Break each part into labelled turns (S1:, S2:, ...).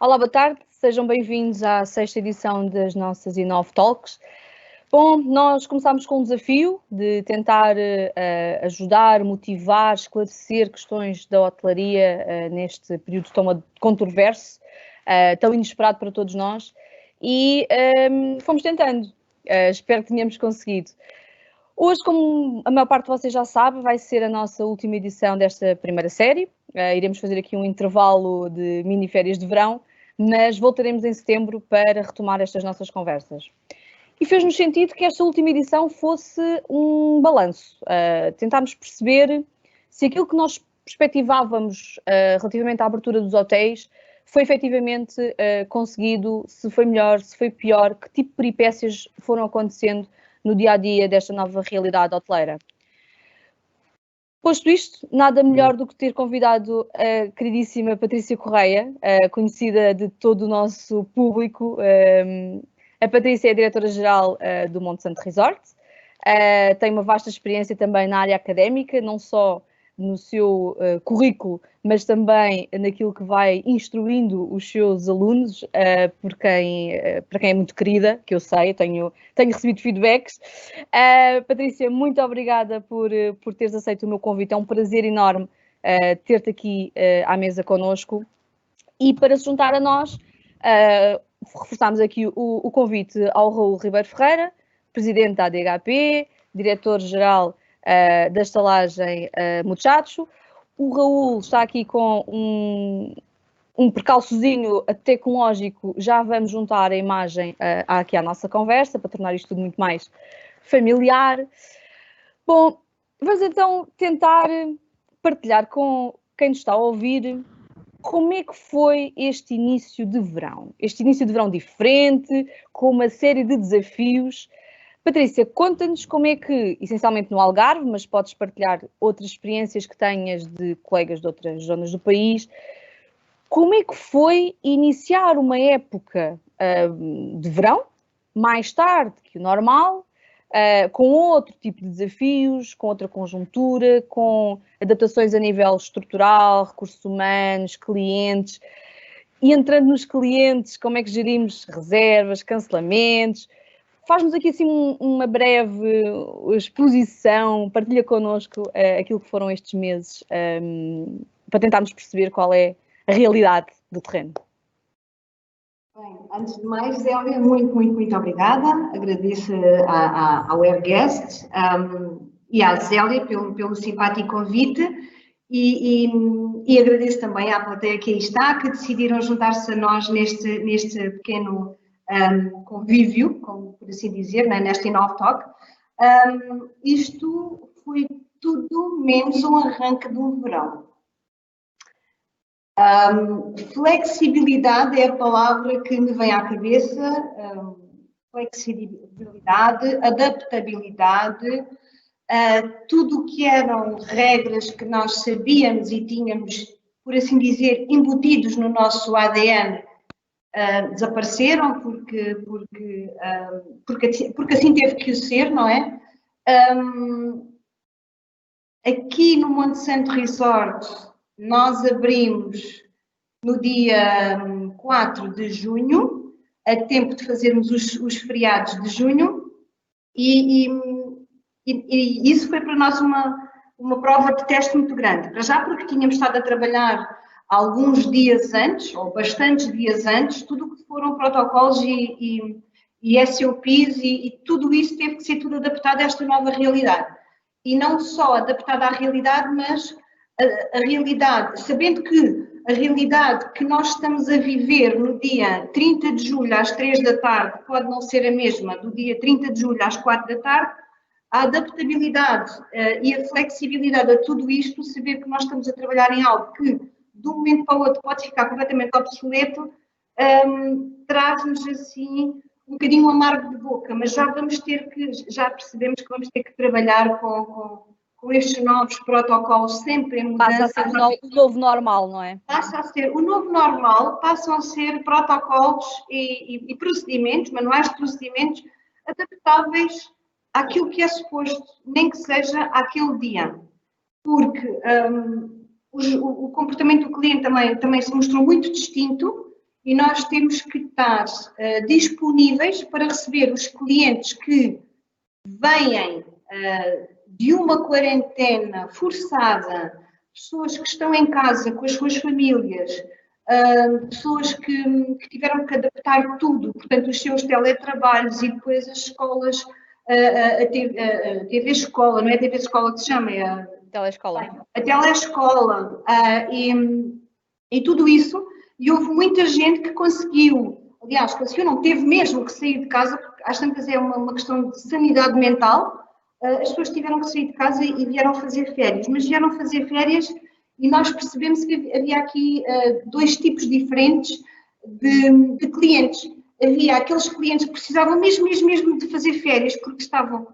S1: Olá, boa tarde, sejam bem-vindos à sexta edição das nossas Inove Talks. Bom, nós começámos com um desafio de tentar ajudar, motivar, esclarecer questões da hotelaria neste período tão controverso, tão inesperado para todos nós, e fomos tentando. Espero que tenhamos conseguido. Hoje, como a maior parte de vocês já sabe, vai ser a nossa última edição desta primeira série. Iremos fazer aqui um intervalo de mini-férias de verão, mas voltaremos em setembro para retomar estas nossas conversas. E fez-nos sentido que esta última edição fosse um balanço. Tentámos perceber se aquilo que nós perspectivávamos relativamente à abertura dos hotéis foi efetivamente conseguido, se foi melhor, se foi pior, que tipo de peripécias foram acontecendo no dia-a-dia desta nova realidade hoteleira. Posto isto, nada melhor do que ter convidado a queridíssima Patrícia Correia, conhecida de todo o nosso público. A Patrícia é a diretora-geral do Monte Santo Resort, tem uma vasta experiência também na área académica, não só no seu currículo, mas também naquilo que vai instruindo os seus alunos, para quem é muito querida, que eu sei, tenho recebido feedbacks. Patrícia, muito obrigada por teres aceito o meu convite, é um prazer enorme ter-te aqui à mesa connosco. E para se juntar a nós, reforçamos aqui o convite ao Raul Ribeiro Ferreira, presidente da ADHP, diretor-geral da estalagem Muchacho. O Raul está aqui com um percalçozinho tecnológico, já vamos juntar a imagem aqui à nossa conversa, para tornar isto tudo muito mais familiar. Bom, vamos então tentar partilhar com quem nos está a ouvir como é que foi este início de verão. Este início de verão diferente, com uma série de desafios. Patrícia, conta-nos como é que, essencialmente no Algarve, mas podes partilhar outras experiências que tenhas de colegas de outras zonas do país, como é que foi iniciar uma época de verão, mais tarde que o normal, com outro tipo de desafios, com outra conjuntura, com adaptações a nível estrutural, recursos humanos, clientes, e entrando nos clientes, como é que gerimos reservas, cancelamentos? Faz-nos aqui assim uma breve exposição, partilha connosco aquilo que foram estes meses, para tentarmos perceber qual é a realidade do terreno.
S2: Bem, antes de mais, Zélia, muito obrigada. Agradeço ao Airguest e à Zélia pelo simpático convite e agradeço também à plateia que aí está, que decidiram juntar-se a nós neste pequeno convívio, como por assim dizer, né, nesta Inove Talk. Isto foi tudo menos um arranque de um verão. Flexibilidade é a palavra que me vem à cabeça, flexibilidade, adaptabilidade, tudo o que eram regras que nós sabíamos e tínhamos, por assim dizer, embutidos no nosso ADN, desapareceram porque assim teve que o ser, não é? Aqui no Monte Santo Resort, nós abrimos no dia 4 de junho, a tempo de fazermos os feriados de junho, e isso foi para nós uma prova de teste muito grande. Para já porque tínhamos estado a trabalhar alguns dias antes, ou bastantes dias antes, tudo o que foram protocolos e SOPs e tudo isso teve que ser tudo adaptado a esta nova realidade. E não só adaptado à realidade, mas a realidade, sabendo que a realidade que nós estamos a viver no dia 30 de julho às 3 da tarde pode não ser a mesma do dia 30 de julho às 4 da tarde, a adaptabilidade e a flexibilidade a tudo isto, saber que nós estamos a trabalhar em algo que de um momento para o outro pode ficar completamente obsoleto, traz-nos assim um bocadinho amargo de boca, mas já percebemos que vamos ter que trabalhar com estes novos protocolos sempre em mudança.
S1: Passa a ser o novo normal, não é?
S2: Passa a ser o novo normal, passam a ser protocolos e procedimentos, manuais de procedimentos adaptáveis àquilo que é suposto, nem que seja aquele dia. Porque o comportamento do cliente também se mostrou muito distinto e nós temos que estar disponíveis para receber os clientes que vêm de uma quarentena forçada, pessoas que estão em casa com as suas famílias, pessoas que tiveram que adaptar tudo, portanto, os seus teletrabalhos e depois as escolas, a TV Escola, não é a TV Escola que se chama, é a
S1: Telescola.
S2: A telescola e tudo isso, e houve muita gente que conseguiu, aliás, conseguiu, não teve mesmo que sair de casa, porque às tantas é uma questão de sanidade mental, as pessoas tiveram que sair de casa e vieram fazer férias, mas vieram fazer férias e nós percebemos que havia aqui dois tipos diferentes de clientes. Havia aqueles clientes que precisavam mesmo de fazer férias porque estavam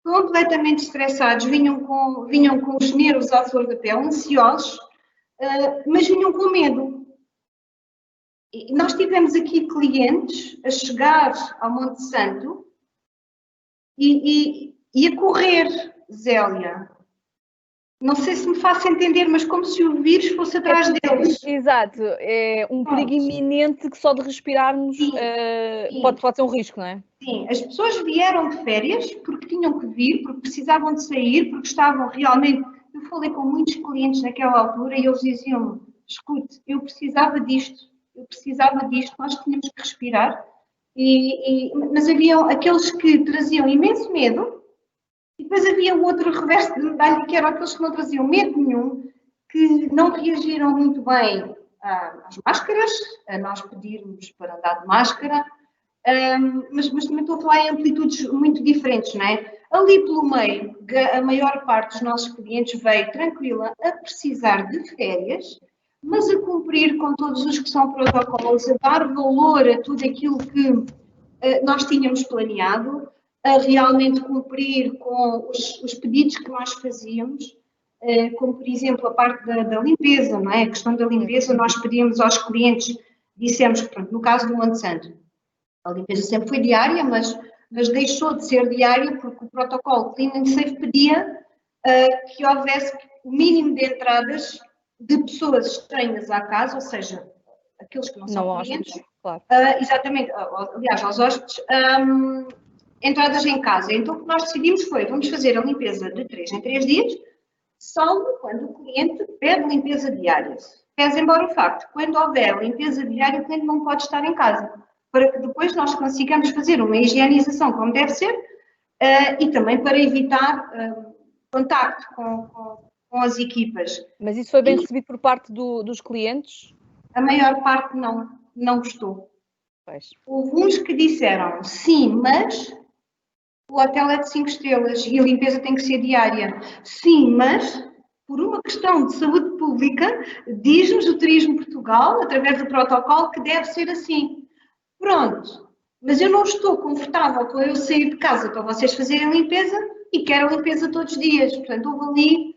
S2: completamente estressados, vinham com os nervos à flor da pele, ansiosos, mas vinham com medo. E nós tivemos aqui clientes a chegar ao Monte Santo e a correr, Zélia. Não sei se me faço entender, mas como se o vírus fosse atrás deles.
S1: Exato, é um perigo iminente que só de respirarmos pode ser um risco, não é?
S2: Sim, as pessoas vieram de férias porque tinham que vir, porque precisavam de sair, porque estavam realmente... Eu falei com muitos clientes naquela altura e eles diziam-me, escute, eu precisava disto, nós tínhamos que respirar, mas haviam aqueles que traziam imenso medo e depois havia o outro reverso de medalha, que eram aqueles que não traziam medo nenhum, que não reagiram muito bem às máscaras, a nós pedirmos para andar de máscara, mas também estou a falar em amplitudes muito diferentes, não é? Ali pelo meio, a maior parte dos nossos clientes veio tranquila a precisar de férias, mas a cumprir com todos os que são protocolos, a dar valor a tudo aquilo que nós tínhamos planeado, a realmente cumprir com os pedidos que nós fazíamos, como por exemplo a parte da limpeza, não é? A questão da limpeza, nós pedíamos aos clientes, dissemos, portanto, no caso do Monte Santo, a limpeza sempre foi diária, mas deixou de ser diária porque o protocolo Clean and Safe pedia que houvesse o mínimo de entradas de pessoas estranhas à casa, ou seja, aqueles que não são clientes,
S1: claro.
S2: Exatamente, aliás, aos hóspedes, entradas em casa. Então o que nós decidimos foi, vamos fazer a limpeza de 3 em 3 dias, salvo quando o cliente pede limpeza diária. Pese embora o facto, quando houver limpeza diária, o cliente não pode estar em casa, para que depois nós consigamos fazer uma higienização como deve ser e também para evitar contacto com as equipas.
S1: Mas isso foi bem recebido por parte dos clientes?
S2: A maior parte não gostou.
S1: Pois.
S2: Houve uns que disseram, sim, mas o hotel é de 5 estrelas e a limpeza tem que ser diária. Sim, mas por uma questão de saúde pública, diz-nos o Turismo Portugal, através do protocolo, que deve ser assim. Pronto, mas eu não estou confortável com eu sair de casa para vocês fazerem a limpeza e quero a limpeza todos os dias. Portanto, houve ali,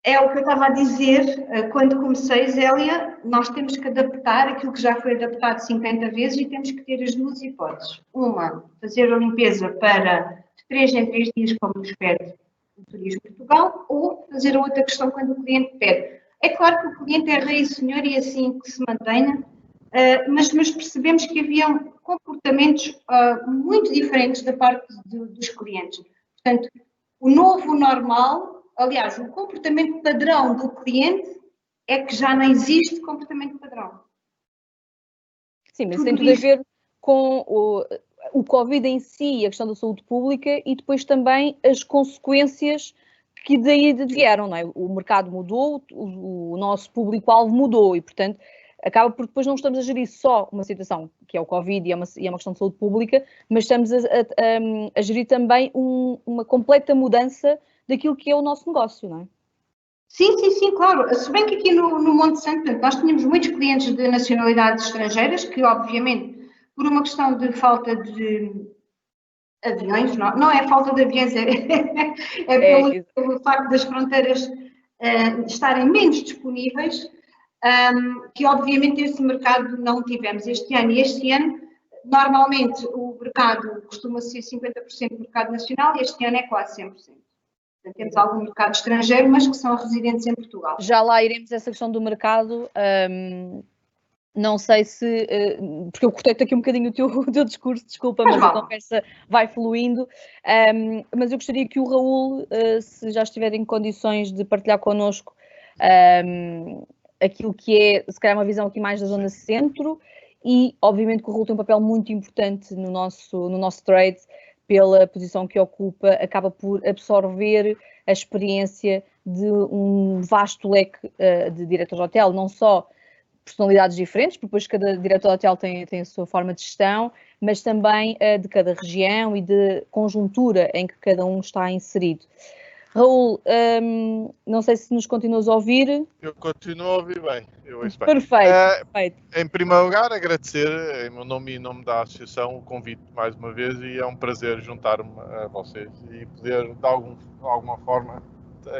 S2: é o que eu estava a dizer quando comecei, Zélia, nós temos que adaptar aquilo que já foi adaptado 50 vezes e temos que ter as duas hipóteses. Uma, fazer a limpeza para de 3 em 3 dias, como nos pede o Turismo Portugal, ou fazer a outra questão quando o cliente pede. É claro que o cliente é rei e senhor e assim que se mantenha, mas percebemos que havia comportamentos muito diferentes da parte dos clientes. Portanto, o novo normal, aliás, o comportamento padrão do cliente é que já não existe comportamento padrão.
S1: Sim, mas tem tudo a ver com o Covid em si, a questão da saúde pública e depois também as consequências que daí vieram, não é? O mercado mudou, o nosso público-alvo mudou e, portanto, acaba por depois não estamos a gerir só uma situação que é o Covid e é uma questão de saúde pública, mas estamos a gerir também uma completa mudança daquilo que é o nosso negócio, não é?
S2: Sim, claro. Se bem que aqui no Monte Santo, nós tínhamos muitos clientes de nacionalidades estrangeiras que, obviamente, por uma questão de falta de aviões, não é falta de aviões, pelo facto das fronteiras estarem menos disponíveis, que obviamente esse mercado não tivemos este ano. E este ano, normalmente, o mercado costuma ser 50% mercado nacional e este ano é quase 100%. Portanto, temos algum mercado estrangeiro, mas que são residentes em Portugal.
S1: Já lá iremos a essa questão do mercado. Não sei se, porque eu cortei-te aqui um bocadinho o teu discurso, desculpa, mas a conversa vai fluindo. Mas eu gostaria que o Raul, se já estiver em condições de partilhar connosco aquilo que é, se calhar, uma visão aqui mais da zona centro, e obviamente que o Raul tem um papel muito importante no nosso trade, pela posição que ocupa, acaba por absorver a experiência de um vasto leque de diretores de hotel, não só personalidades diferentes, porque depois cada diretor de hotel tem a sua forma de gestão, mas também de cada região e de conjuntura em que cada um está inserido. Raul, não sei se nos continuas a ouvir.
S3: Eu continuo a ouvir bem. Eu ouço bem.
S1: Perfeito.
S3: Em primeiro lugar, agradecer, em meu nome e em nome da Associação, o convite mais uma vez, e é um prazer juntar-me a vocês e poder, de alguma forma,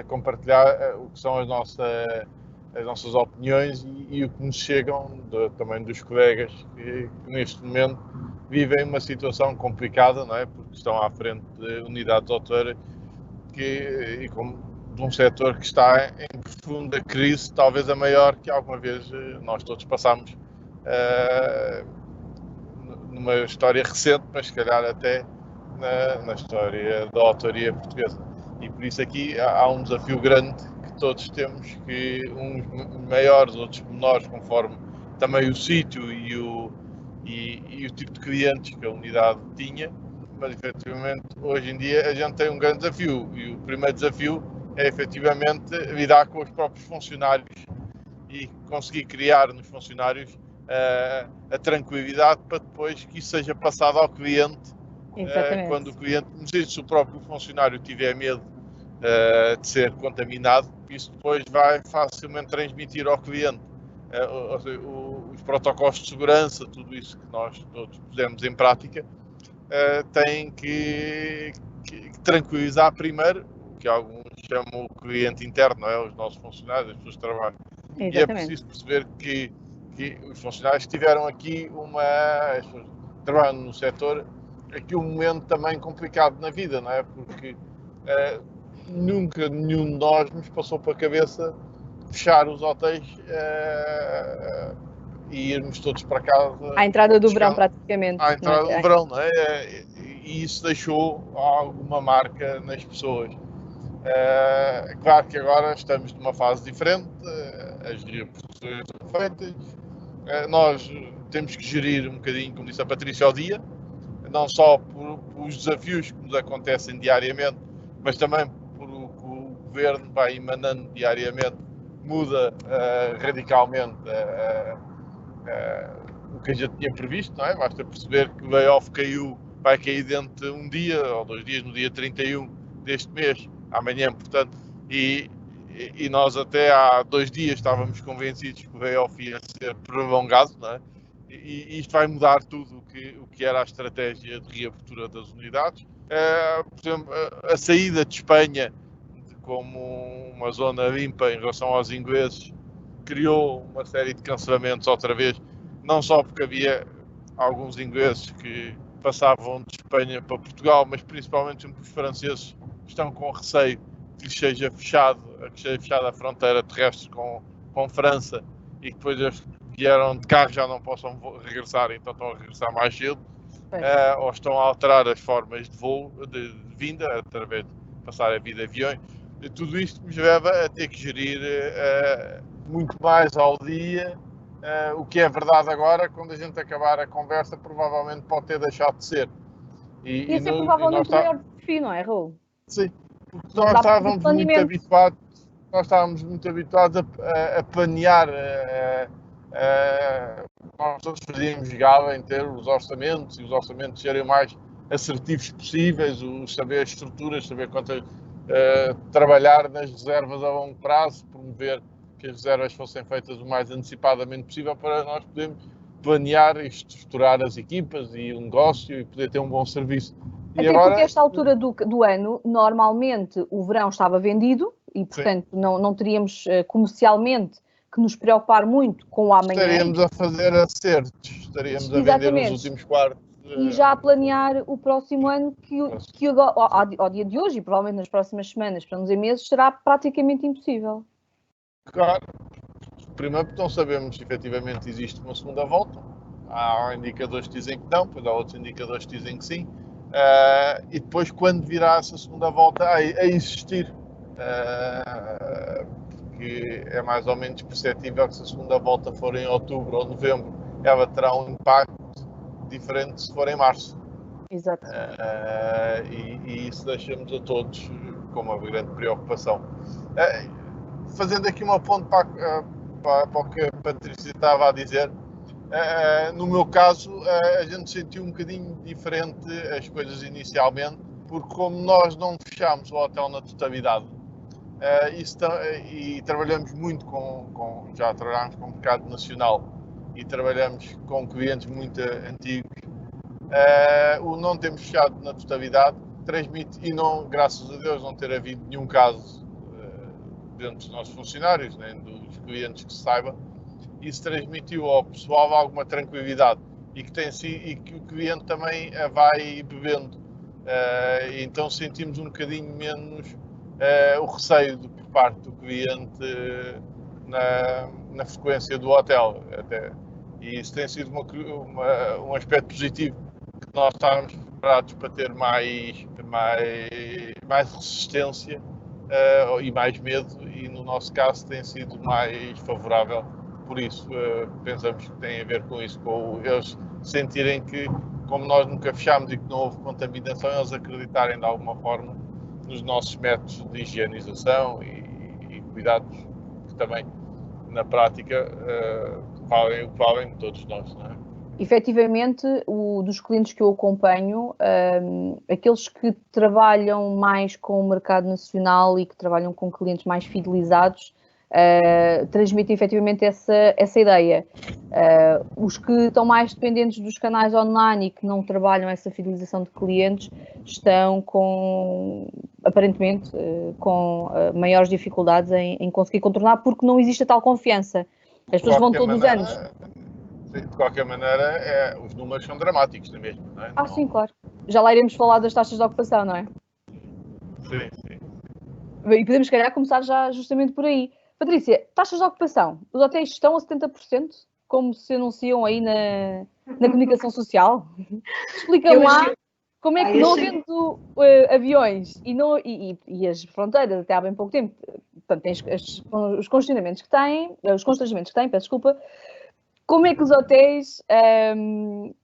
S3: compartilhar o que são as nossas opiniões e o que nos chegam também dos colegas que neste momento vivem uma situação complicada, não é? Porque estão à frente de unidades hoteleiras de um setor que está em profunda crise, talvez a maior que alguma vez nós todos passamos numa história recente, mas se calhar até na história da hotelaria portuguesa. E por isso aqui há um desafio grande que todos temos, que uns maiores, outros menores, conforme também o sítio e o tipo de clientes que a unidade tinha, mas efetivamente hoje em dia a gente tem um grande desafio, e o primeiro desafio é efetivamente lidar com os próprios funcionários e conseguir criar nos funcionários a tranquilidade para depois que isso seja passado ao cliente. Quando o cliente, se o próprio funcionário tiver medo de ser contaminado, isso depois vai facilmente transmitir ao cliente. Os protocolos de segurança, tudo isso que nós todos pusemos em prática, tem que tranquilizar primeiro, o que alguns chamam o cliente interno, não é? Os nossos funcionários, as pessoas que trabalham. Exatamente. E é preciso perceber que os funcionários tiveram aqui as pessoas que trabalham no setor, aqui um momento também complicado na vida, não é? Porque nunca nenhum de nós nos passou para a cabeça fechar os hotéis e irmos todos para casa.
S1: À entrada do verão, praticamente.
S3: À entrada do verão, não é? E isso deixou alguma marca nas pessoas. Claro que agora estamos numa fase diferente, as reaberturas são feitas, nós temos que gerir um bocadinho, como disse a Patrícia, ao dia, não só por os desafios que nos acontecem diariamente, mas também por o que o governo vai emanando diariamente, muda radicalmente o que a gente tinha previsto, não é? Basta perceber que o layoff vai cair dentro de um dia ou 2 dias, no dia 31 deste mês, amanhã, portanto, e nós até há 2 dias estávamos convencidos que o layoff ia ser prolongado, não é? E isto vai mudar tudo o que era a estratégia de reabertura das unidades. Por exemplo, a saída de Espanha como uma zona limpa em relação aos ingleses criou uma série de cancelamentos outra vez, não só porque havia alguns ingleses que passavam de Espanha para Portugal, mas principalmente porque os franceses estão com receio que seja fechada a fronteira terrestre com França e que depois eles vieram de carro já não possam regressar, então estão a regressar mais cedo, ou estão a alterar as formas de voo, de vinda, através de passar a vida de aviões. E tudo isto nos leva a ter que gerir muito mais ao dia. O que é verdade agora, quando a gente acabar a conversa, provavelmente pode ter deixado de ser.
S1: E esse é provavelmente o maior desafio, não é, Raul?
S3: Sim, porque nós estávamos muito habituados a planear. Nós todos fazíamos jogada em ter os orçamentos e os orçamentos serem mais assertivos possíveis, saber as estruturas, saber quantas. Trabalhar nas reservas a longo prazo, promover que as reservas fossem feitas o mais antecipadamente possível para nós podermos planear e estruturar as equipas e o negócio e poder ter um bom serviço.
S1: Até agora, porque esta altura do ano, normalmente o verão estava vendido e, portanto, não teríamos comercialmente que nos preocupar muito com o amanhã.
S3: Estaríamos a fazer acertos, estaríamos a vender os últimos quartos.
S1: E já a planear o próximo ano, que ao dia de hoje e provavelmente nas próximas semanas, para não dizer meses, será praticamente impossível.
S3: Claro, Primeiro porque não sabemos se efetivamente existe uma segunda volta. Há indicadores que dizem que não, depois há outros indicadores que dizem que sim. E depois, quando virá essa segunda volta a existir, porque é mais ou menos perceptível que se a segunda volta for em outubro ou novembro, ela terá um impacto diferente se for em março.
S1: Exato.
S3: E isso deixa-nos a todos com uma grande preocupação. Fazendo aqui uma ponte para o que a Patrícia estava a dizer, no meu caso, a gente sentiu um bocadinho diferente as coisas inicialmente, porque como nós não fechámos o hotel na totalidade, e trabalhamos muito já trabalhámos com o mercado nacional e trabalhamos com clientes muito antigos, o não termos fechado na totalidade transmite, e não, graças a Deus, não ter havido nenhum caso dentro dos nossos funcionários, nem dos clientes que se saiba, isso transmitiu ao pessoal alguma tranquilidade e que o cliente também vai bebendo. Então sentimos um bocadinho menos o receio por parte do cliente na frequência do hotel. E isso tem sido um aspecto positivo, que nós estamos preparados para ter mais resistência e mais medo, e no nosso caso tem sido mais favorável. Por isso, pensamos que tem a ver com isso, com eles sentirem que, como nós nunca fechámos e que não houve contaminação, eles acreditarem de alguma forma nos nossos métodos de higienização e cuidados que também, na prática, valem de todos nós, não é?
S1: Efetivamente, dos clientes que eu acompanho, aqueles que trabalham mais com o mercado nacional e que trabalham com clientes mais fidelizados, transmitem efetivamente essa ideia. Os que estão mais dependentes dos canais online e que não trabalham essa fidelização de clientes estão aparentemente com maiores dificuldades em conseguir contornar, porque não existe a tal confiança. As pessoas vão todos os anos.
S3: De qualquer maneira, os números são dramáticos, não é mesmo? Não é?
S1: Sim, claro. Já lá iremos falar das taxas de ocupação, não é?
S3: Sim.
S1: E podemos, se calhar, começar já justamente por aí. Patrícia, taxas de ocupação. Os hotéis estão a 70%, como se anunciam aí na comunicação social? Explica-me lá como é que, não havendo aviões e as fronteiras até há bem pouco tempo, portanto, tens os constrangimentos que têm, peço desculpa, como é que os hotéis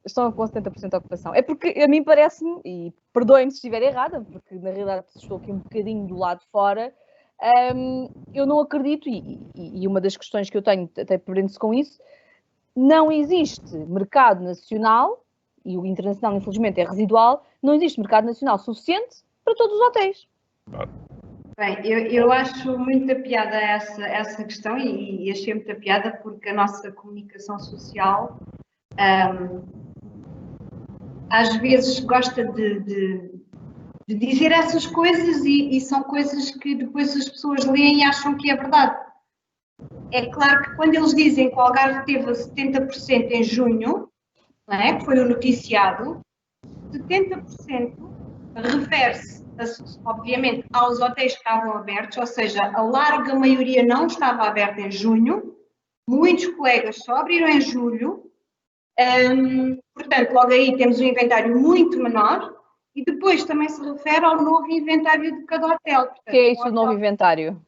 S1: estão com 70% de ocupação? É porque a mim parece-me, e perdoem-me se estiver errada, porque na realidade estou aqui um bocadinho do lado de fora, eu não acredito, e uma das questões que eu tenho até prende-se com isso, não existe mercado nacional, e o internacional infelizmente é residual, não existe mercado nacional suficiente para todos os hotéis.
S2: Bem, eu acho muita piada essa questão e achei muita piada porque a nossa comunicação social às vezes gosta de dizer essas coisas e são coisas que depois as pessoas leem e acham que é verdade. É claro que quando eles dizem que o Algarve teve 70% em junho, não é? Que foi o noticiado, 70% refere-se, obviamente, aos hotéis que estavam abertos, ou seja, a larga maioria não estava aberta em junho, muitos colegas só abriram em julho, portanto, logo aí temos um inventário muito menor, e depois também se refere ao novo inventário de cada hotel. Portanto,
S1: que é isso, o novo inventário?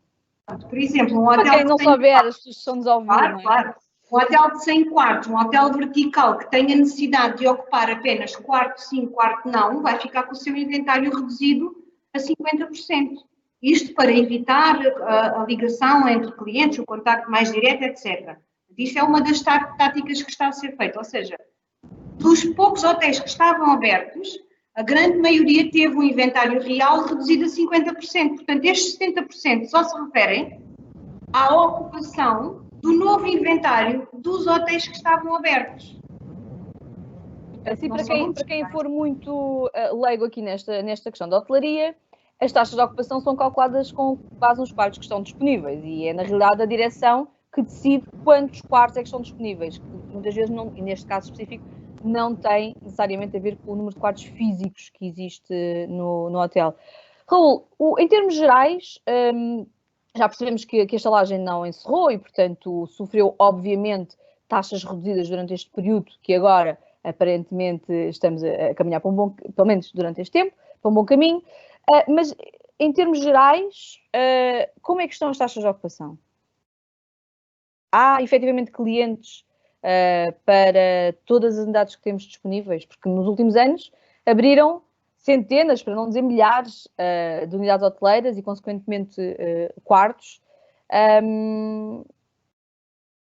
S2: Por exemplo, um hotel...
S1: Para quem não souber, as pessoas estão-nos a ouvir, não é?
S2: Claro. Um hotel de 100 quartos, um hotel vertical que tenha necessidade de ocupar apenas quarto sim, quarto não, vai ficar com o seu inventário reduzido a 50%. Isto para evitar a ligação entre clientes, o contacto mais direto, etc. Isto é uma das táticas que está a ser feita, ou seja, dos poucos hotéis que estavam abertos, a grande maioria teve um inventário real reduzido a 50%. Portanto, estes 70% só se referem à ocupação do novo inventário dos hotéis que estavam abertos.
S1: Assim, para quem for muito leigo aqui nesta questão da hotelaria, as taxas de ocupação são calculadas com base nos quartos que estão disponíveis e é, na realidade, a direção que decide quantos quartos é que estão disponíveis. Muitas vezes, não, e neste caso específico, não tem necessariamente a ver com o número de quartos físicos que existe no hotel. Raul, em termos gerais, Já percebemos que a estalagem não encerrou e, portanto, sofreu, obviamente, taxas reduzidas durante este período, que agora, aparentemente, estamos a caminhar para um bom, pelo menos durante este tempo, para um bom caminho. Mas, em termos gerais, como é que estão as taxas de ocupação? Há, efetivamente, clientes para todas as unidades que temos disponíveis? Porque nos últimos anos abriram centenas, para não dizer milhares, de unidades hoteleiras e, consequentemente, quartos.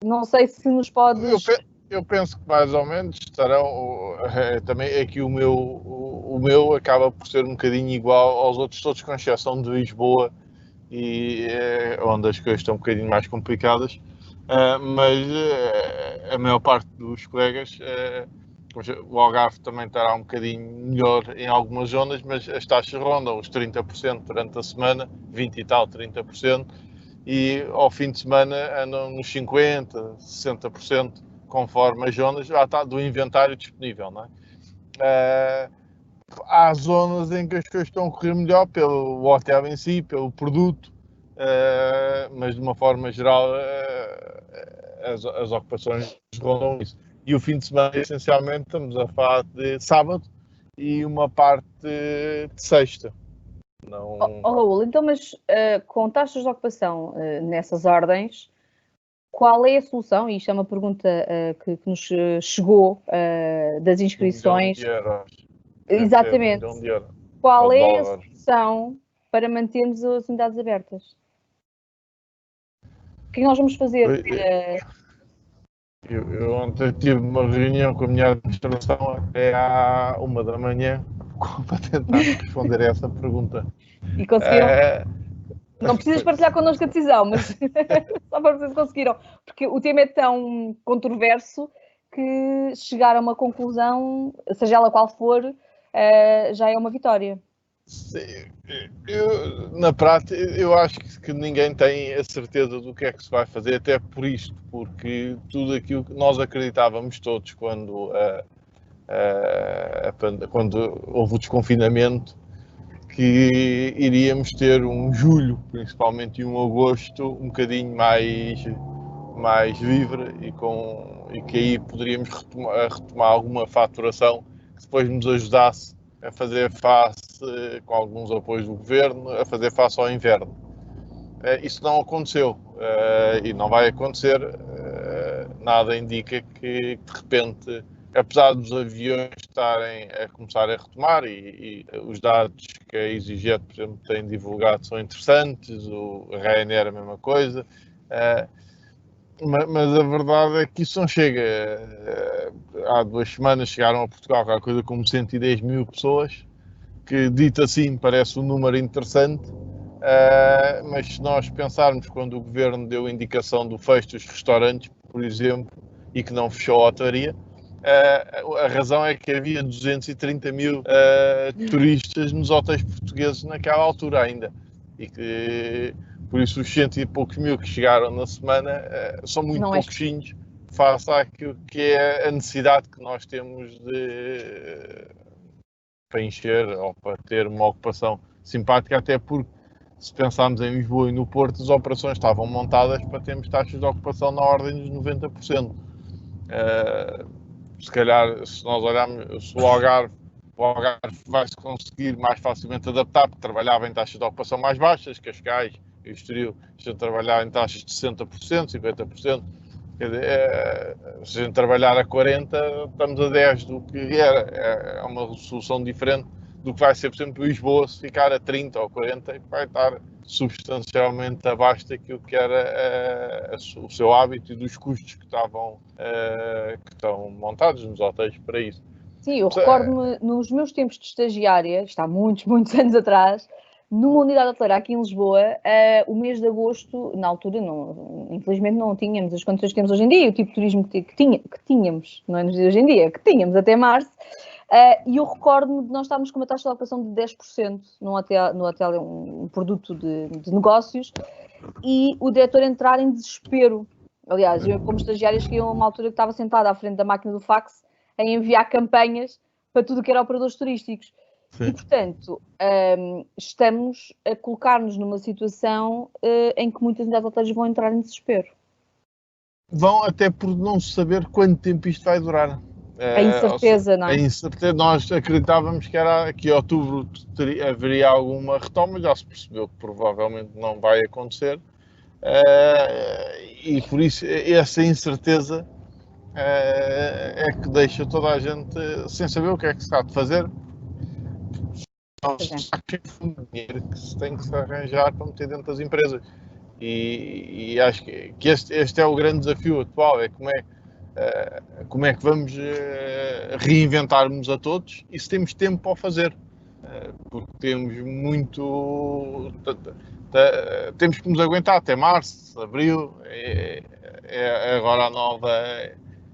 S1: Não sei se nos podes...
S3: Eu penso que mais ou menos estarão, também aqui o meu acaba por ser um bocadinho igual aos outros todos, com exceção de Lisboa, e onde as coisas estão um bocadinho mais complicadas, mas a maior parte dos colegas, o Algarve também estará um bocadinho melhor em algumas zonas, mas as taxas rondam os 30% durante a semana, 20 e tal, 30%, e ao fim de semana andam nos 50%, 60%, conforme as zonas já está do inventário disponível, não é? Há zonas em que as coisas estão a correr melhor pelo hotel em si, pelo produto, mas de uma forma geral as ocupações rondam isso. E o fim de semana, essencialmente, estamos a falar de sábado e uma parte de sexta. Não...
S1: Raul, então, mas com taxas de ocupação nessas ordens, qual é a solução? E isto é uma pergunta que nos chegou das inscrições.
S3: €1 milhão.
S1: Exatamente.
S3: €1 milhão.
S1: Qual é a solução para mantermos as unidades abertas? O que é que nós vamos fazer?
S3: Eu ontem tive uma reunião com a minha administração até à 1 da manhã para tentar responder a essa pergunta.
S1: E conseguiram? Não precisas partilhar connosco a decisão, mas só para vocês conseguiram. Porque o tema é tão controverso que chegar a uma conclusão, seja ela qual for, já é uma vitória.
S3: Sim, na prática, eu acho que ninguém tem a certeza do que é que se vai fazer, até por isto, porque tudo aquilo que nós acreditávamos todos quando houve o desconfinamento, que iríamos ter um julho, principalmente, e um agosto um bocadinho mais livre e que aí poderíamos retomar alguma faturação que depois nos ajudasse a fazer face, com alguns apoios do governo, a fazer face ao inverno. Isso não aconteceu e não vai acontecer. Nada indica que, de repente, apesar dos aviões estarem a começar a retomar e os dados que a EasyJet, por exemplo, tem divulgado são interessantes, o Ryanair a mesma coisa, mas a verdade é que isso não chega. Há 2 semanas chegaram a Portugal qualquer coisa como 110 mil pessoas, que dito assim parece um número interessante, mas se nós pensarmos quando o governo deu a indicação do fecho dos restaurantes, por exemplo, e que não fechou a hotelaria, a razão é que havia 230 mil turistas nos hotéis portugueses naquela altura ainda, e que por isso os 100 e poucos mil que chegaram na semana são muito pouquinhos face àquilo que é a necessidade que nós temos para encher ou para ter uma ocupação simpática, até porque se pensarmos em Lisboa e no Porto, as operações estavam montadas para termos taxas de ocupação na ordem dos 90%. Se calhar, se nós olharmos, o Algarve vai-se conseguir mais facilmente adaptar, porque trabalhava em taxas de ocupação mais baixas, Cascais e o Estoril estão a trabalhar em taxas de 60%, 50%. Quer dizer, se a gente trabalhar a 40%, estamos a 10% do que era. É uma solução diferente do que vai ser, por exemplo, Lisboa, se ficar a 30% ou 40%, e vai estar substancialmente abaixo daquilo que era o seu hábito e dos custos que estão montados nos hotéis para isso.
S1: Sim, eu recordo-me nos meus tempos de estagiária, está há muitos anos atrás, numa unidade hoteleira aqui em Lisboa, o mês de agosto, na altura, infelizmente não tínhamos as condições que temos hoje em dia, o tipo de turismo que tínhamos, não é nos dias hoje em dia, que tínhamos até março, e eu recordo-me de nós estarmos com uma taxa de ocupação de 10% no hotel é um produto de negócios, e o diretor entrar em desespero. Aliás, eu como estagiária cheguei a uma altura que estava sentada à frente da máquina do fax a enviar campanhas para tudo que era operadores turísticos. E, portanto, estamos a colocar-nos numa situação em que muitas unidades hoteleiras vão entrar em desespero.
S3: Vão até por não saber quanto tempo isto vai durar.
S1: A incerteza, não é?
S3: A incerteza, nós acreditávamos que em outubro haveria alguma retoma, já se percebeu que provavelmente não vai acontecer, e por isso essa incerteza é que deixa toda a gente sem saber o que é que se há de fazer. O dinheiro que se tem que se arranjar para meter dentro das empresas. E acho que este é o grande desafio atual, é como é que vamos reinventar-nos a todos e se temos tempo para o fazer, porque temos temos que nos aguentar até março, abril, é agora a nova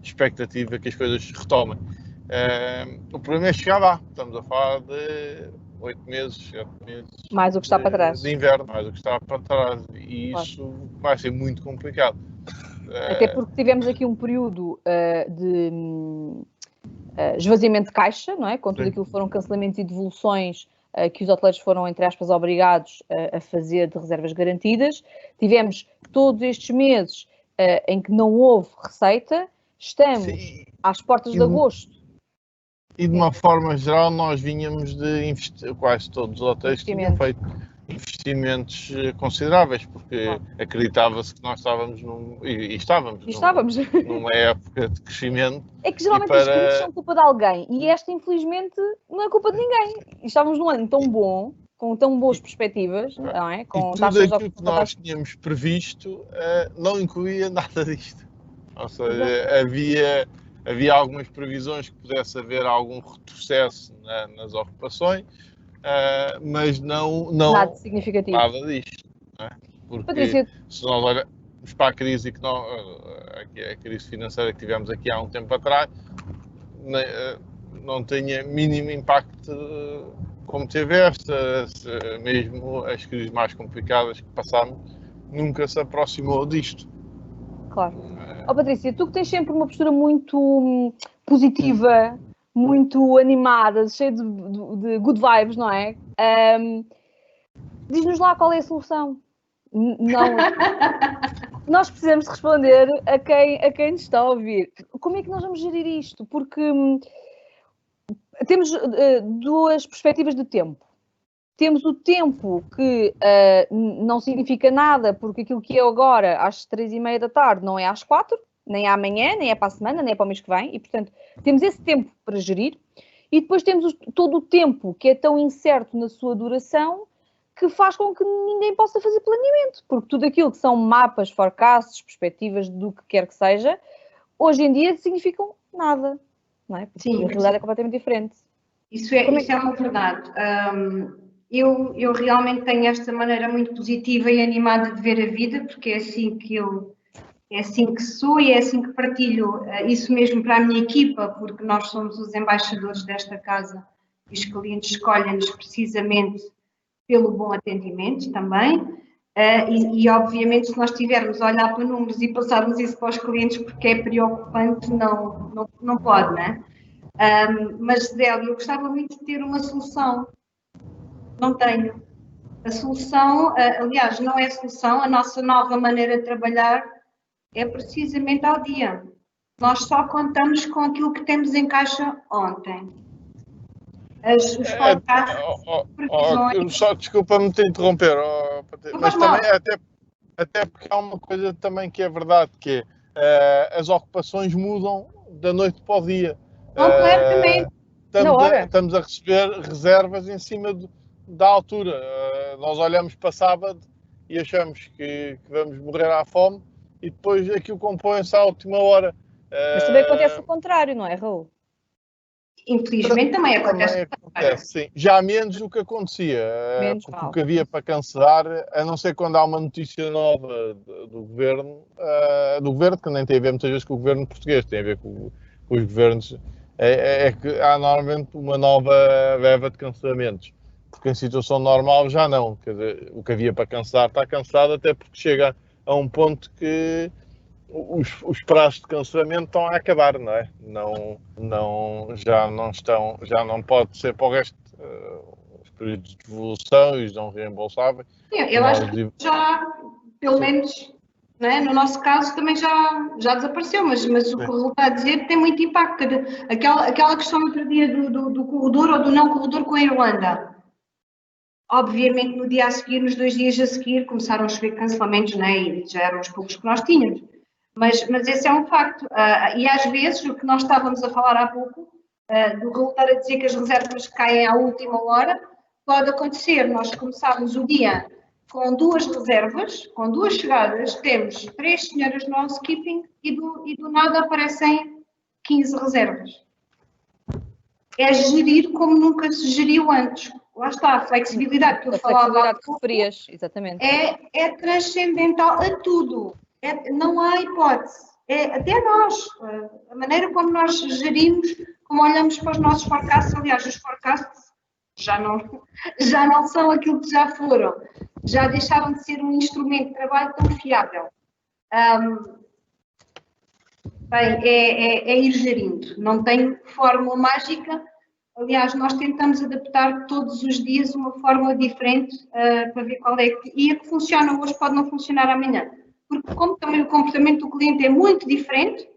S3: expectativa que as coisas retomem. O problema é chegar lá, estamos a falar de 8 meses, 7 meses
S1: mais o que está para trás.
S3: De inverno, mais o que está para trás, e isso vai ser muito complicado.
S1: Até porque tivemos aqui um período de esvaziamento de caixa, não é? Com tudo aquilo que foram cancelamentos e devoluções que os hoteleiros foram, entre aspas, obrigados a fazer de reservas garantidas. Tivemos todos estes meses em que não houve receita. Estamos às portas de agosto.
S3: E de uma forma geral nós vínhamos de investir, quase todos os hotéis tinham feito investimentos consideráveis, porque acreditava-se que nós estávamos estávamos numa época de crescimento.
S1: É que geralmente as crises são culpa de alguém e esta infelizmente não é culpa de ninguém. E estávamos num ano tão bom, com tão boas perspectivas, não é? Com
S3: e tudo aquilo que nós tínhamos previsto não incluía nada disto. Ou seja, havia algumas previsões que pudesse haver algum retrocesso nas ocupações, mas não
S1: nada significativo.
S3: Nada disto. Não é? Porque
S1: Patrícia,
S3: se nós olharmos para a crise, a crise financeira que tivemos aqui há um tempo atrás, não tinha mínimo impacto como teve esta, mesmo as crises mais complicadas que passámos, nunca se aproximou disto.
S1: Claro. Patrícia, tu que tens sempre uma postura muito positiva, muito animada, cheia de good vibes, não é? Diz-nos lá qual é a solução. Não, nós precisamos responder a quem nos está a ouvir. Como é que nós vamos gerir isto? Porque temos duas perspectivas de tempo. Temos o tempo que não significa nada, porque aquilo que é agora às 3h30 da tarde não é às 4, nem é amanhã, nem é para a semana, nem é para o mês que vem, e portanto temos esse tempo para gerir. E depois temos todo o tempo que é tão incerto na sua duração que faz com que ninguém possa fazer planeamento, porque tudo aquilo que são mapas, forecasts, perspectivas do que quer que seja, hoje em dia significam nada, não é? Porque a realidade é completamente diferente.
S2: Isso é uma verdade. Eu realmente tenho esta maneira muito positiva e animada de ver a vida, porque é assim que sou e é assim que partilho isso mesmo para a minha equipa, porque nós somos os embaixadores desta casa e os clientes escolhem-nos precisamente pelo bom atendimento também. E obviamente se nós estivermos a olhar para números e passarmos isso para os clientes porque é preocupante, não pode, não é? Mas Zélia, eu gostava muito de ter uma solução. Não tenho. A solução, aliás, não é a solução, a nossa nova maneira de trabalhar é precisamente ao dia. Nós só contamos com aquilo que temos em caixa ontem. Os forecasts, previsões...
S3: Só desculpa-me te interromper, mas também até porque há uma coisa também que é verdade, que é as ocupações mudam da noite para o dia.
S2: Completamente.
S3: Estamos a receber reservas em cima da altura. Nós olhamos para sábado e achamos que vamos morrer à fome e depois aquilo compõe-se à última hora.
S1: Mas também acontece o contrário, não é, Raul?
S2: Infelizmente também acontece.
S3: Sim. Já menos do que acontecia. Porque o que havia para cancelar, a não ser quando há uma notícia nova do governo, que nem tem a ver muitas vezes com o governo português, tem a ver com os governos, é que há normalmente uma nova leva de cancelamentos. Porque em situação normal já não. Quer dizer, o que havia para cancelar está cancelado, até porque chega a um ponto que os prazos de cancelamento estão a acabar, não é? Já não pode ser para o resto os períodos de devolução e os não reembolsáveis.
S2: Eu acho que já, pelo menos, né, no nosso caso, também já desapareceu, mas o que o Raul está a dizer tem muito impacto. Aquela questão outro dia do corredor ou do não corredor com a Irlanda. Obviamente, no dia a seguir, nos 2 dias a seguir, começaram a chover cancelamentos, né, e já eram os poucos que nós tínhamos. Mas esse é um facto. E às vezes, o que nós estávamos a falar há pouco, do Raul estar a dizer que as reservas caem à última hora, pode acontecer. Nós começámos o dia com 2 reservas, com 2 chegadas, temos 3 senhoras no housekeeping e do nada aparecem 15 reservas. É gerir como nunca se geriu antes. Lá está, a flexibilidade que eu falava há pouco,
S1: exatamente.
S2: É transcendental a tudo. Não há hipótese. Até nós, a maneira como nós gerimos, como olhamos para os nossos forecasts, aliás, os forecasts já não são aquilo que já foram, já deixaram de ser um instrumento de trabalho tão fiável. É ir gerindo, não tem fórmula mágica. Aliás, nós tentamos adaptar todos os dias uma fórmula diferente para ver qual é e a que funciona hoje pode não funcionar amanhã. Porque como também o comportamento do cliente é muito diferente,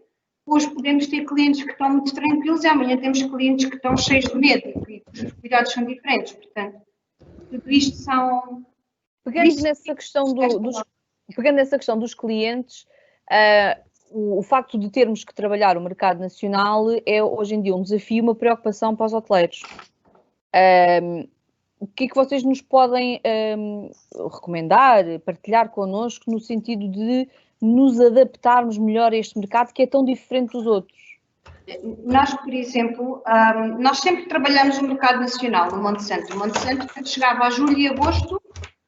S2: hoje podemos ter clientes que estão muito tranquilos e amanhã temos clientes que estão cheios de medo e os cuidados são diferentes. Portanto, tudo isto são...
S1: Pegando nessa questão dos clientes, o facto de termos que trabalhar o mercado nacional é hoje em dia um desafio, uma preocupação para os hoteleiros. O que é que vocês nos podem recomendar, partilhar connosco no sentido de nos adaptarmos melhor a este mercado que é tão diferente dos outros?
S2: Nós, por exemplo, nós sempre trabalhamos no mercado nacional, no Monte Santo. O Monte Santo, quando chegava a julho e agosto,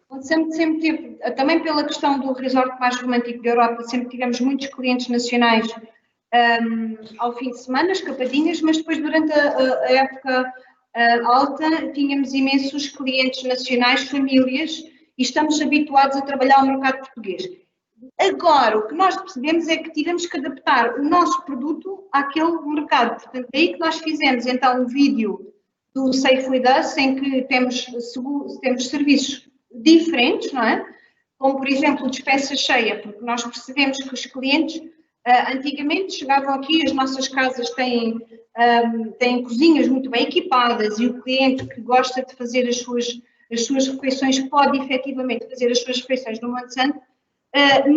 S2: o Monte Santo sempre teve, também pela questão do resort mais romântico da Europa, sempre tivemos muitos clientes nacionais ao fim de semana, escapadinhas, mas depois durante a época alta tínhamos imensos clientes nacionais, famílias, e estamos habituados a trabalhar o mercado português. Agora, o que nós percebemos é que tivemos que adaptar o nosso produto àquele mercado. Portanto, é aí que nós fizemos então um vídeo do Safe With Us, em que temos serviços diferentes, não é? Como, por exemplo, despensa cheia, porque nós percebemos que os clientes antigamente chegavam aqui, as nossas casas têm cozinhas muito bem equipadas e o cliente que gosta de fazer as suas refeições pode efetivamente fazer as suas refeições no Monte Santo,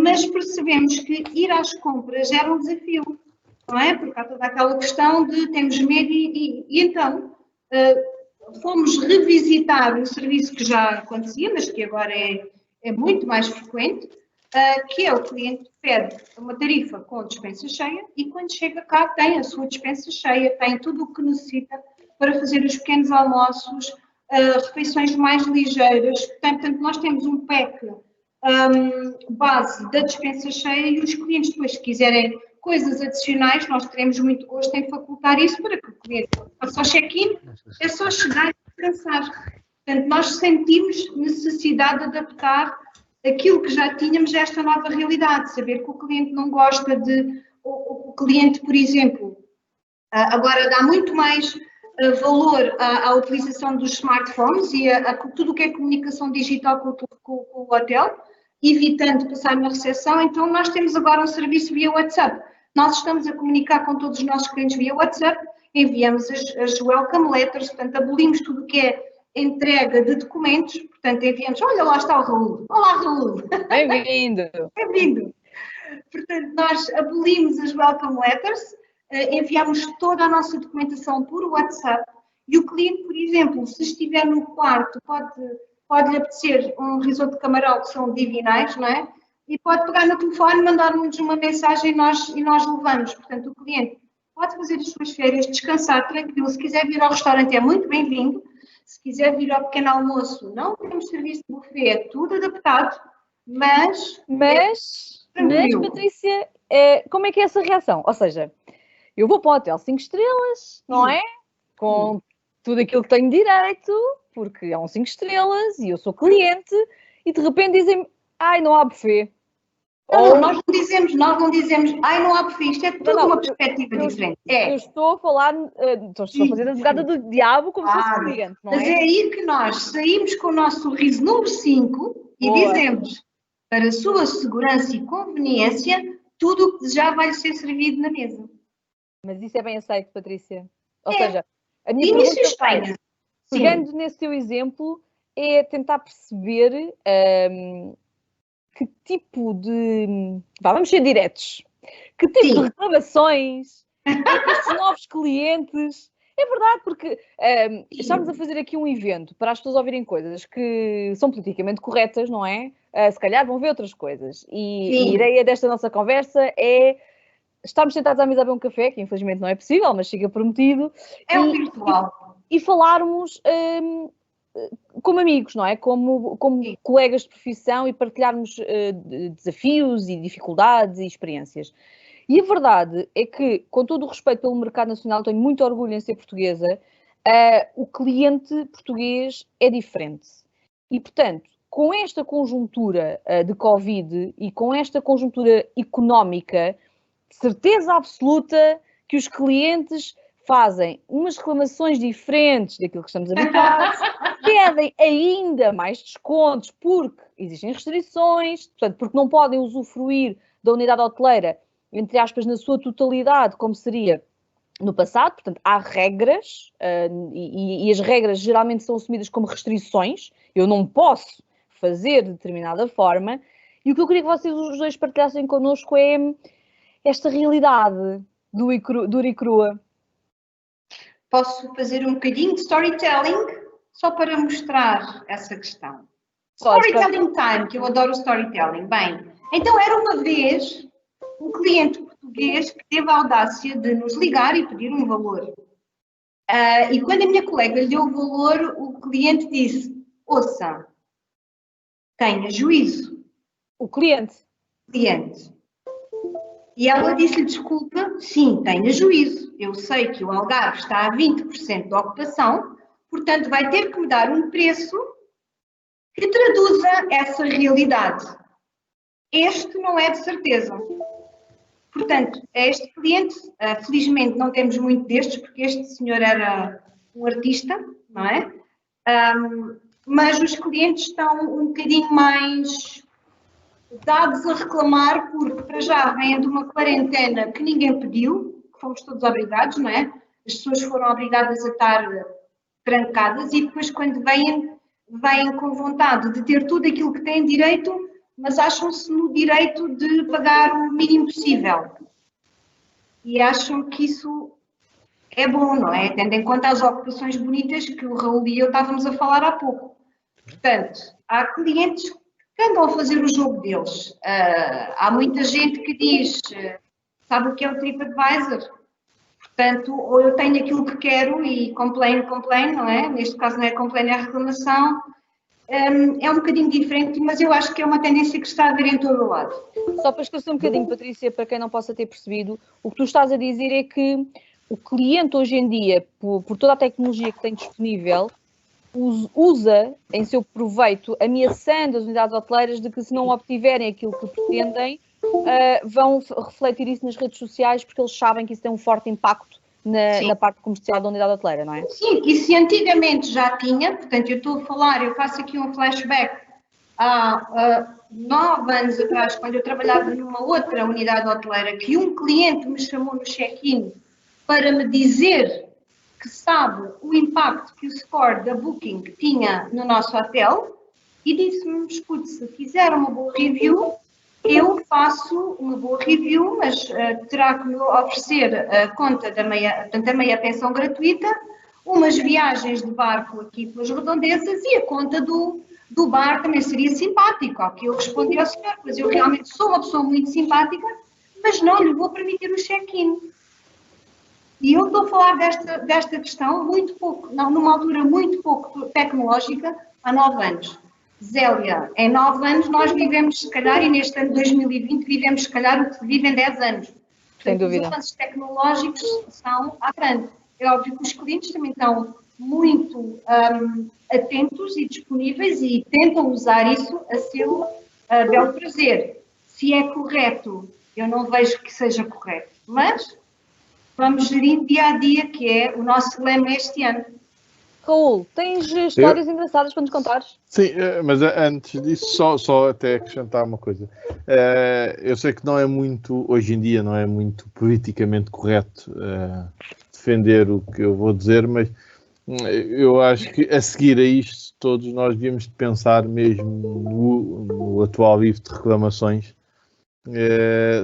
S2: mas percebemos que ir às compras era um desafio, não é? Porque há toda aquela questão de temos medo e então fomos revisitar um serviço que já acontecia, mas que agora é muito mais frequente, que é o cliente pede uma tarifa com despensa cheia e quando chega cá tem a sua despensa cheia, tem tudo o que necessita para fazer os pequenos almoços, refeições mais ligeiras. Portanto, nós temos um pack base da despensa cheia e os clientes depois, se quiserem coisas adicionais, nós teremos muito gosto em facultar isso para que o cliente faça o check-in, é só chegar e descansar. Portanto, nós sentimos necessidade de adaptar aquilo que já tínhamos a esta nova realidade, saber que o cliente não gosta o cliente, por exemplo, agora dá muito mais valor à utilização dos smartphones e a tudo o que é comunicação digital com o hotel, evitando passar na recepção. Então nós temos agora um serviço via WhatsApp. Nós estamos a comunicar com todos os nossos clientes via WhatsApp, enviamos as welcome letters, portanto abolimos tudo o que é entrega de documentos, portanto enviamos, olha lá está o Raul, olá Raul.
S1: Bem-vindo.
S2: Bem-vindo. Portanto nós abolimos as welcome letters, enviamos toda a nossa documentação por WhatsApp e o cliente, por exemplo, se estiver no quarto, pode-lhe apetecer um risoto de camarão, que são divinais, não é? E pode pegar no telefone, mandar-nos uma mensagem e nós levamos. Portanto, o cliente pode fazer as suas férias, descansar tranquilo. Se quiser vir ao restaurante, é muito bem-vindo. Se quiser vir ao pequeno almoço, não temos serviço de buffet, é tudo adaptado, mas
S1: Patrícia, como é que é essa reação? Ou seja, eu vou para o hotel 5 estrelas, não é? Com tudo aquilo que tenho direito, porque é um 5 estrelas e eu sou cliente, e de repente dizem-me, ai, não há buffet.
S2: Não, nós não dizemos, ai, não há buffet, isto é tudo uma perspectiva diferente.
S1: Eu estou a falar, estou a fazer a advogada do diabo como se fosse cliente, não é?
S2: Mas é aí que nós saímos com o nosso sorriso número 5 e dizemos, para a sua segurança e conveniência, tudo o que desejar vai ser servido na mesa.
S1: Mas isso é bem aceito, Patrícia. Ou seja, a minha
S2: Início
S1: pergunta, pegando nesse teu exemplo, é tentar perceber que tipo de... vamos ser diretos. Que tipo de reclamações estes novos clientes... É verdade, porque estamos a fazer aqui um evento para as pessoas ouvirem coisas que são politicamente corretas, não é? Se calhar vão ver outras coisas. E a ideia desta nossa conversa é estarmos sentados à mesa a beber um café, que infelizmente não é possível, mas fica prometido.
S2: É o virtual.
S1: E falarmos como amigos, não é? Como colegas de profissão e partilharmos desafios e dificuldades e experiências. E a verdade é que, com todo o respeito pelo mercado nacional, tenho muito orgulho em ser portuguesa, o cliente português é diferente. E, portanto, com esta conjuntura de Covid e com esta conjuntura económica, de certeza absoluta que os clientes fazem umas reclamações diferentes daquilo que estamos habituados, pedem ainda mais descontos porque existem restrições, portanto, porque não podem usufruir da unidade hoteleira, entre aspas, na sua totalidade, como seria no passado. Portanto, há regras e as regras geralmente são assumidas como restrições. Eu não posso fazer de determinada forma. E o que eu queria que vocês os dois partilhassem connosco é esta realidade do e crua.
S2: Posso fazer um bocadinho de storytelling só para mostrar essa questão. Storytelling time, que eu adoro o storytelling. Bem, então era uma vez um cliente português que teve a audácia de nos ligar e pedir um valor. E quando a minha colega lhe deu o valor, o cliente disse, ouça, tenha juízo.
S1: O cliente.
S2: E ela disse-lhe, desculpa, sim, tenha juízo. Eu sei que o Algarve está a 20% de ocupação, portanto vai ter que me dar um preço que traduza essa realidade. Este não é de certeza. Portanto, este cliente, felizmente não temos muito destes, porque este senhor era um artista, não é? Mas os clientes estão um bocadinho mais dados a reclamar, porque para já vêm de uma quarentena que ninguém pediu, que fomos todos obrigados, não é? As pessoas foram obrigadas a estar trancadas e depois quando vêm com vontade de ter tudo aquilo que têm direito, mas acham-se no direito de pagar o mínimo possível. E acham que isso é bom, não é? Tendo em conta as ocupações bonitas que o Raul e eu estávamos a falar há pouco. Portanto, há clientes que andam a fazer o jogo deles. Há muita gente que diz, sabe o que é o TripAdvisor? Portanto, ou eu tenho aquilo que quero e complain, não é? Neste caso não é complain, é reclamação. É um bocadinho diferente, mas eu acho que é uma tendência que está a haver em todo o lado.
S1: Só para esclarecer um bocadinho, Patrícia, para quem não possa ter percebido, o que tu estás a dizer é que o cliente hoje em dia, por toda a tecnologia que tem disponível, usa em seu proveito, ameaçando as unidades hoteleiras de que se não obtiverem aquilo que pretendem, vão refletir isso nas redes sociais porque eles sabem que isso tem um forte impacto na parte comercial da unidade hoteleira, não é?
S2: Sim, e se antigamente já tinha, portanto eu estou a falar, eu faço aqui um flashback há 9 anos atrás, quando eu trabalhava numa outra unidade hoteleira, que um cliente me chamou no check-in para me dizer que sabe o impacto que o score da Booking tinha no nosso hotel e disse-me, escute, se fizer uma boa review, eu faço uma boa review, mas terá que me oferecer a conta da meia pensão gratuita, umas viagens de barco aqui pelas redondezas e a conta do bar também seria simpático. Ao que eu respondi ao senhor, pois eu realmente sou uma pessoa muito simpática, mas não lhe vou permitir o check-in. E eu estou a falar desta questão muito pouco, numa altura muito pouco tecnológica, há 9 anos. Zélia, em 9 anos nós vivemos, se calhar, e neste ano de 2020 vivemos, se calhar, o que se vive em 10 anos.
S1: Sem dúvida.
S2: Os avanços tecnológicos são à frente. É óbvio que os clientes também estão muito atentos e disponíveis e tentam usar isso a seu belo prazer. Se é correto, eu não vejo que seja correto, mas vamos gerindo dia a dia, que é o nosso lema este ano.
S1: Raul, tens histórias engraçadas para nos contares?
S3: Sim, mas antes disso, só até acrescentar uma coisa. Eu sei que não é muito, hoje em dia, não é muito politicamente correto defender o que eu vou dizer, mas eu acho que a seguir a isto, todos nós devíamos pensar mesmo no atual livro de reclamações,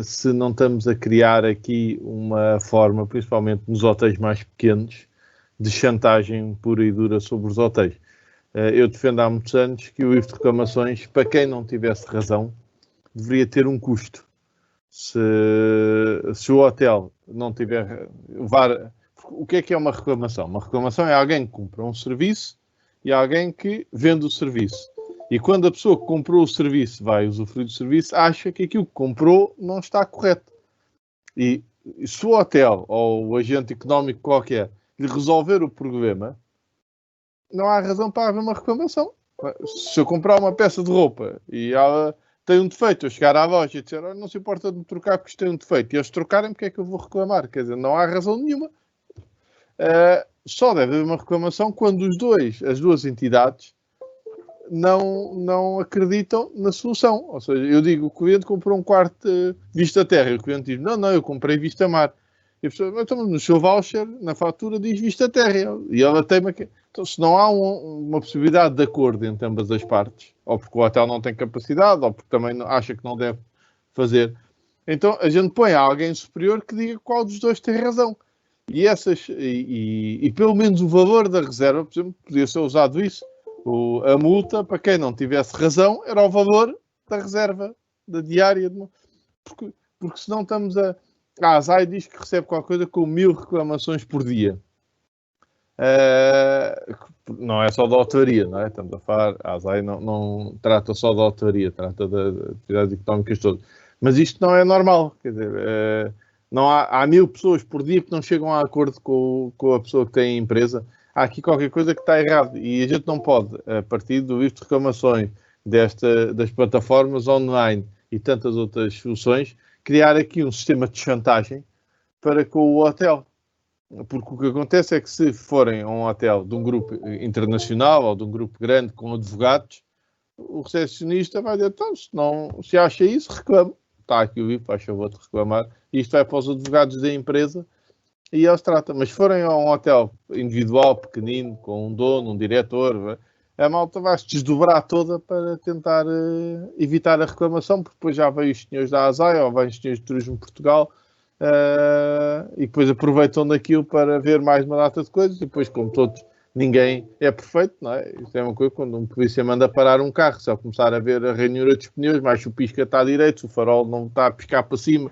S3: se não estamos a criar aqui uma forma, principalmente nos hotéis mais pequenos, de chantagem pura e dura sobre os hotéis. Eu defendo há muitos anos que o livro de reclamações, para quem não tivesse razão, deveria ter um custo. Se o hotel não tiver... O que é uma reclamação? Uma reclamação é alguém que compra um serviço e alguém que vende o serviço. E quando a pessoa que comprou o serviço vai usufruir do serviço, acha que aquilo que comprou não está correto. E se o hotel ou o agente económico qualquer lhe resolver o problema, não há razão para haver uma reclamação. Se eu comprar uma peça de roupa e ela tem um defeito, eu chegar à loja e dizer, não se importa de me trocar porque isto tem um defeito, e eles trocarem, porque é que eu vou reclamar? Quer dizer, não há razão nenhuma. Só deve haver uma reclamação quando as duas entidades não acreditam na solução. Ou seja, eu digo, o cliente comprou um quarto de vista terra, e o cliente diz, não, eu comprei vista mar. E a pessoa, então, no seu voucher, na fatura, diz vista terra. E ela teima que... Então, se não há uma possibilidade de acordo entre ambas as partes, ou porque o hotel não tem capacidade, ou porque também acha que não deve fazer, então a gente põe alguém superior que diga qual dos dois tem razão. E pelo menos o valor da reserva, por exemplo, podia ser usado isso. A multa, para quem não tivesse razão, era o valor da reserva, da diária. Porque senão estamos a... A ASAI diz que recebe qualquer coisa com 1000 reclamações por dia. Não é só da autoria, não é? Estamos a falar, a ASAI não trata só da autoria, trata das atividades económicas todas. Mas isto não é normal, quer dizer, não há 1000 pessoas por dia que não chegam a acordo com a pessoa que tem a empresa. Há aqui qualquer coisa que está errado e a gente não pode, a partir do livro de reclamações das plataformas online e tantas outras soluções, criar aqui um sistema de chantagem para com o hotel. Porque o que acontece é que se forem a um hotel de um grupo internacional ou de um grupo grande com advogados, o recepcionista vai dizer, então, se acha isso, reclame. Está aqui o livro, faz favor de reclamar. E isto vai para os advogados da empresa e eles tratam. Mas se forem a um hotel individual, pequenino, com um dono, um diretor, a malta vai se desdobrar toda para tentar evitar a reclamação, porque depois já veio os senhores da ASAI ou vêm os senhores de Turismo de Portugal e depois aproveitam daquilo para ver mais uma data de coisas e depois, como todos, ninguém é perfeito, não é? Isso é uma coisa, quando um polícia manda parar um carro, se ele começar a ver a ranhura dos pneus, mais se o pisca está direito, se o farol não está a piscar para cima,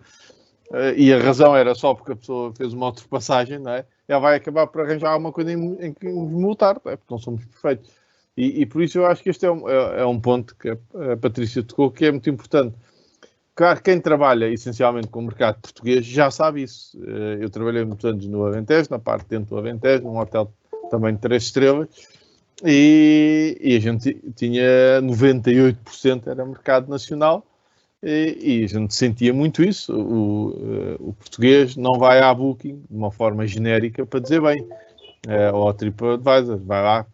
S3: e a razão era só porque a pessoa fez uma ultrapassagem, não é? Ela vai acabar por arranjar alguma coisa em que nos multar, não é? Porque não somos perfeitos. E por isso eu acho que este é um ponto que a Patrícia tocou, que é muito importante. Claro, quem trabalha essencialmente com o mercado português já sabe isso. Eu trabalhei muitos anos no Alentejo, na parte dentro do Alentejo, num hotel também de 3 estrelas, e a gente tinha 98% era mercado nacional, e a gente sentia muito isso. O português não vai à Booking de uma forma genérica para dizer bem, ou ao TripAdvisor, vai lá,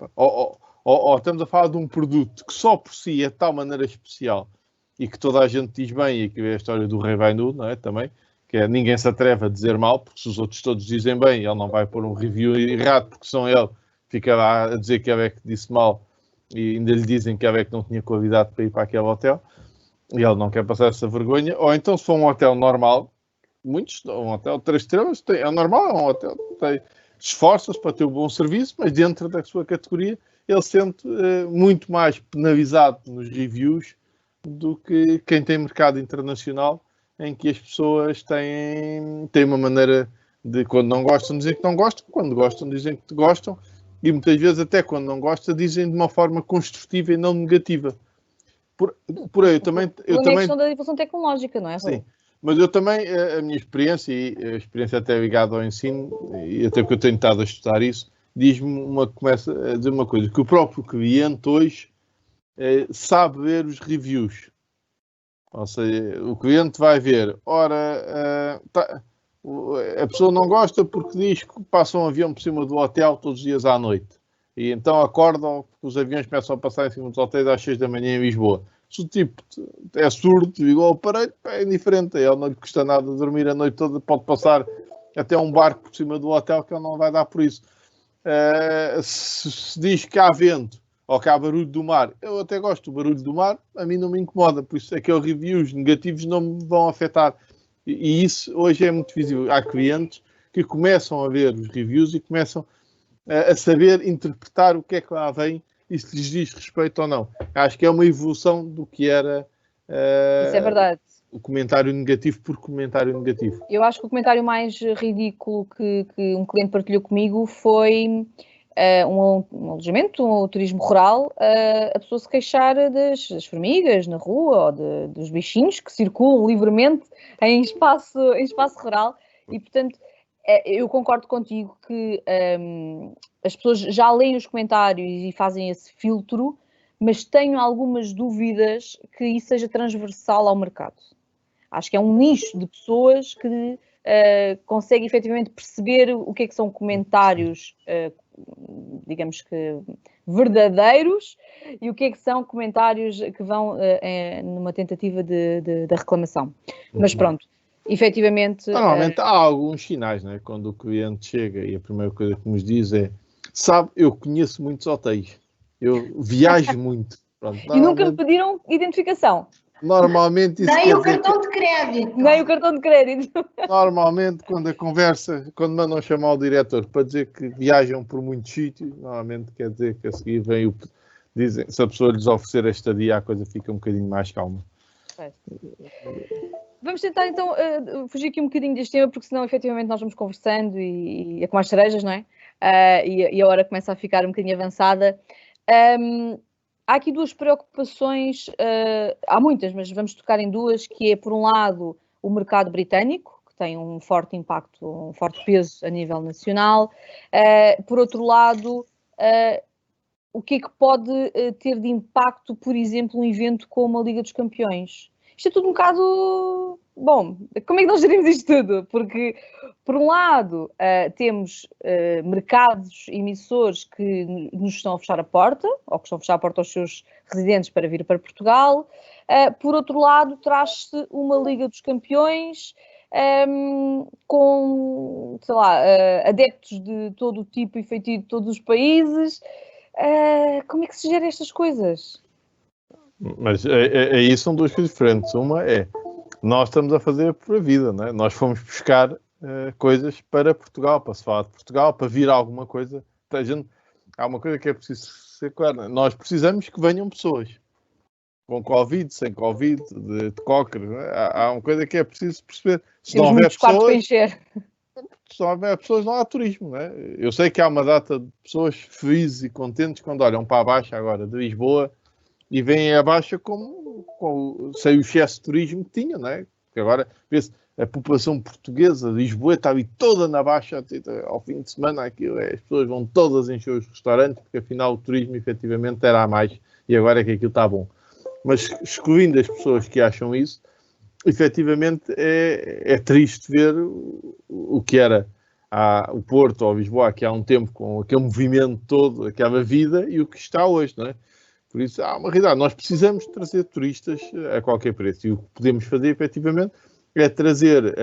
S3: ou estamos a falar de um produto que só por si é de tal maneira especial e que toda a gente diz bem, e que é a história do Rei vai nu, não é? Também, que é ninguém se atreve a dizer mal, porque se os outros todos dizem bem, ele não vai pôr um review errado, porque são ele, fica lá a dizer que ele é que disse mal e ainda lhe dizem que ele é que não tinha qualidade para ir para aquele hotel e ele não quer passar essa vergonha. Ou então, se for um hotel normal, um hotel de 3 estrelas, é normal, é um hotel que esforça-se para ter um bom serviço, mas dentro da sua categoria ele se sente muito mais penalizado nos reviews do que quem tem mercado internacional, em que as pessoas têm uma maneira de, quando não gostam, dizer que não gostam, quando gostam, dizem que gostam, e muitas vezes até quando não gostam, dizem de uma forma construtiva e não negativa. Por aí, eu também...
S1: É questão da evolução tecnológica, não é, Rui?
S3: Sim, mas eu também, a minha experiência, e a experiência até ligada ao ensino, e até porque eu tenho estado a estudar isso, começa a dizer uma coisa, que o próprio cliente hoje sabe ver os reviews. Ou seja, o cliente vai ver, ora, a pessoa não gosta porque diz que passa um avião por cima do hotel todos os dias à noite. E então acordam porque os aviões começam a passar em cima dos hotéis às 6 da manhã em Lisboa. Se o tipo é surdo, igual ao aparelho, é indiferente. Ele não lhe custa nada dormir a noite toda, pode passar até um barco por cima do hotel que ele não vai dar por isso. Se diz que há vento ou que há barulho do mar, eu até gosto do barulho do mar, a mim não me incomoda, por isso aqueles reviews negativos não me vão afetar. E isso hoje é muito visível. Há clientes que começam a ver os reviews e começam a saber interpretar o que é que lá vem e se lhes diz respeito ou não. Acho que é uma evolução do que era
S1: Isso é verdade.
S3: o comentário negativo por comentário negativo.
S1: Eu acho que o comentário mais ridículo que um cliente partilhou comigo foi um alojamento, um turismo rural, a pessoa se queixar das formigas na rua ou dos bichinhos que circulam livremente em espaço rural e, portanto, eu concordo contigo que as pessoas já leem os comentários e fazem esse filtro, mas tenho algumas dúvidas que isso seja transversal ao mercado. Acho que é um nicho de pessoas que consegue efetivamente perceber o que é que são comentários, digamos que verdadeiros, e o que é que são comentários que vão numa tentativa de reclamação. Mas pronto, efetivamente...
S3: Normalmente há alguns sinais, né? Quando o cliente chega e a primeira coisa que nos diz é: sabe, eu conheço muitos hotéis, eu viajo muito. Pronto,
S1: e nunca me pediram identificação.
S3: Normalmente isso
S2: nem o cartão de crédito.
S1: Nem o cartão de crédito.
S3: Normalmente, quando mandam chamar o diretor para dizer que viajam por muitos sítios, normalmente quer dizer que a seguir vem dizem, se a pessoa lhes oferecer a estadia, a coisa fica um bocadinho mais calma.
S1: Vamos tentar então fugir aqui um bocadinho deste tema, porque senão efetivamente nós vamos conversando e é como as cerejas, não é? E a hora começa a ficar um bocadinho avançada. Há aqui duas preocupações, há muitas, mas vamos tocar em duas, que é, por um lado, o mercado britânico, que tem um forte impacto, um forte peso a nível nacional. Por outro lado, o que é que pode ter de impacto, por exemplo, um evento como a Liga dos Campeões? Isto é tudo um bocado... Bom, como é que nós gerimos isto tudo? Porque, por um lado, temos mercados emissores que nos estão a fechar a porta, ou que estão a fechar a porta aos seus residentes para vir para Portugal. Por outro lado, traz-se uma Liga dos Campeões com, sei lá, adeptos de todo o tipo e feitio de todos os países. Como é que se gera estas coisas?
S3: Mas aí são duas coisas diferentes. Uma é, nós estamos a fazer por a vida, não é? Nós fomos buscar coisas para Portugal, para se falar de Portugal, para vir alguma coisa. Há uma coisa que é preciso ser claro. Nós precisamos que venham pessoas. Com Covid, sem Covid, de cóquer. Há uma coisa que é preciso perceber. Se não houver pessoas, não há turismo. Não é? Eu sei que há uma data de pessoas felizes e contentes quando olham para a Baixa agora de Lisboa e veem a Baixa sem o excesso de turismo que tinha, não é? Porque agora, vê-se, a população portuguesa de Lisboa está ali toda na Baixa, ao fim de semana, as pessoas vão todas encher os restaurantes, porque afinal o turismo efetivamente era a mais, e agora é que aquilo está bom. Mas excluindo as pessoas que acham isso, efetivamente é triste ver o que era o Porto ou Lisboa aqui há um tempo, com aquele movimento todo, aquela vida, e o que está hoje, não é? Por isso, há uma realidade. Nós precisamos trazer turistas a qualquer preço. E o que podemos fazer, efetivamente, é trazer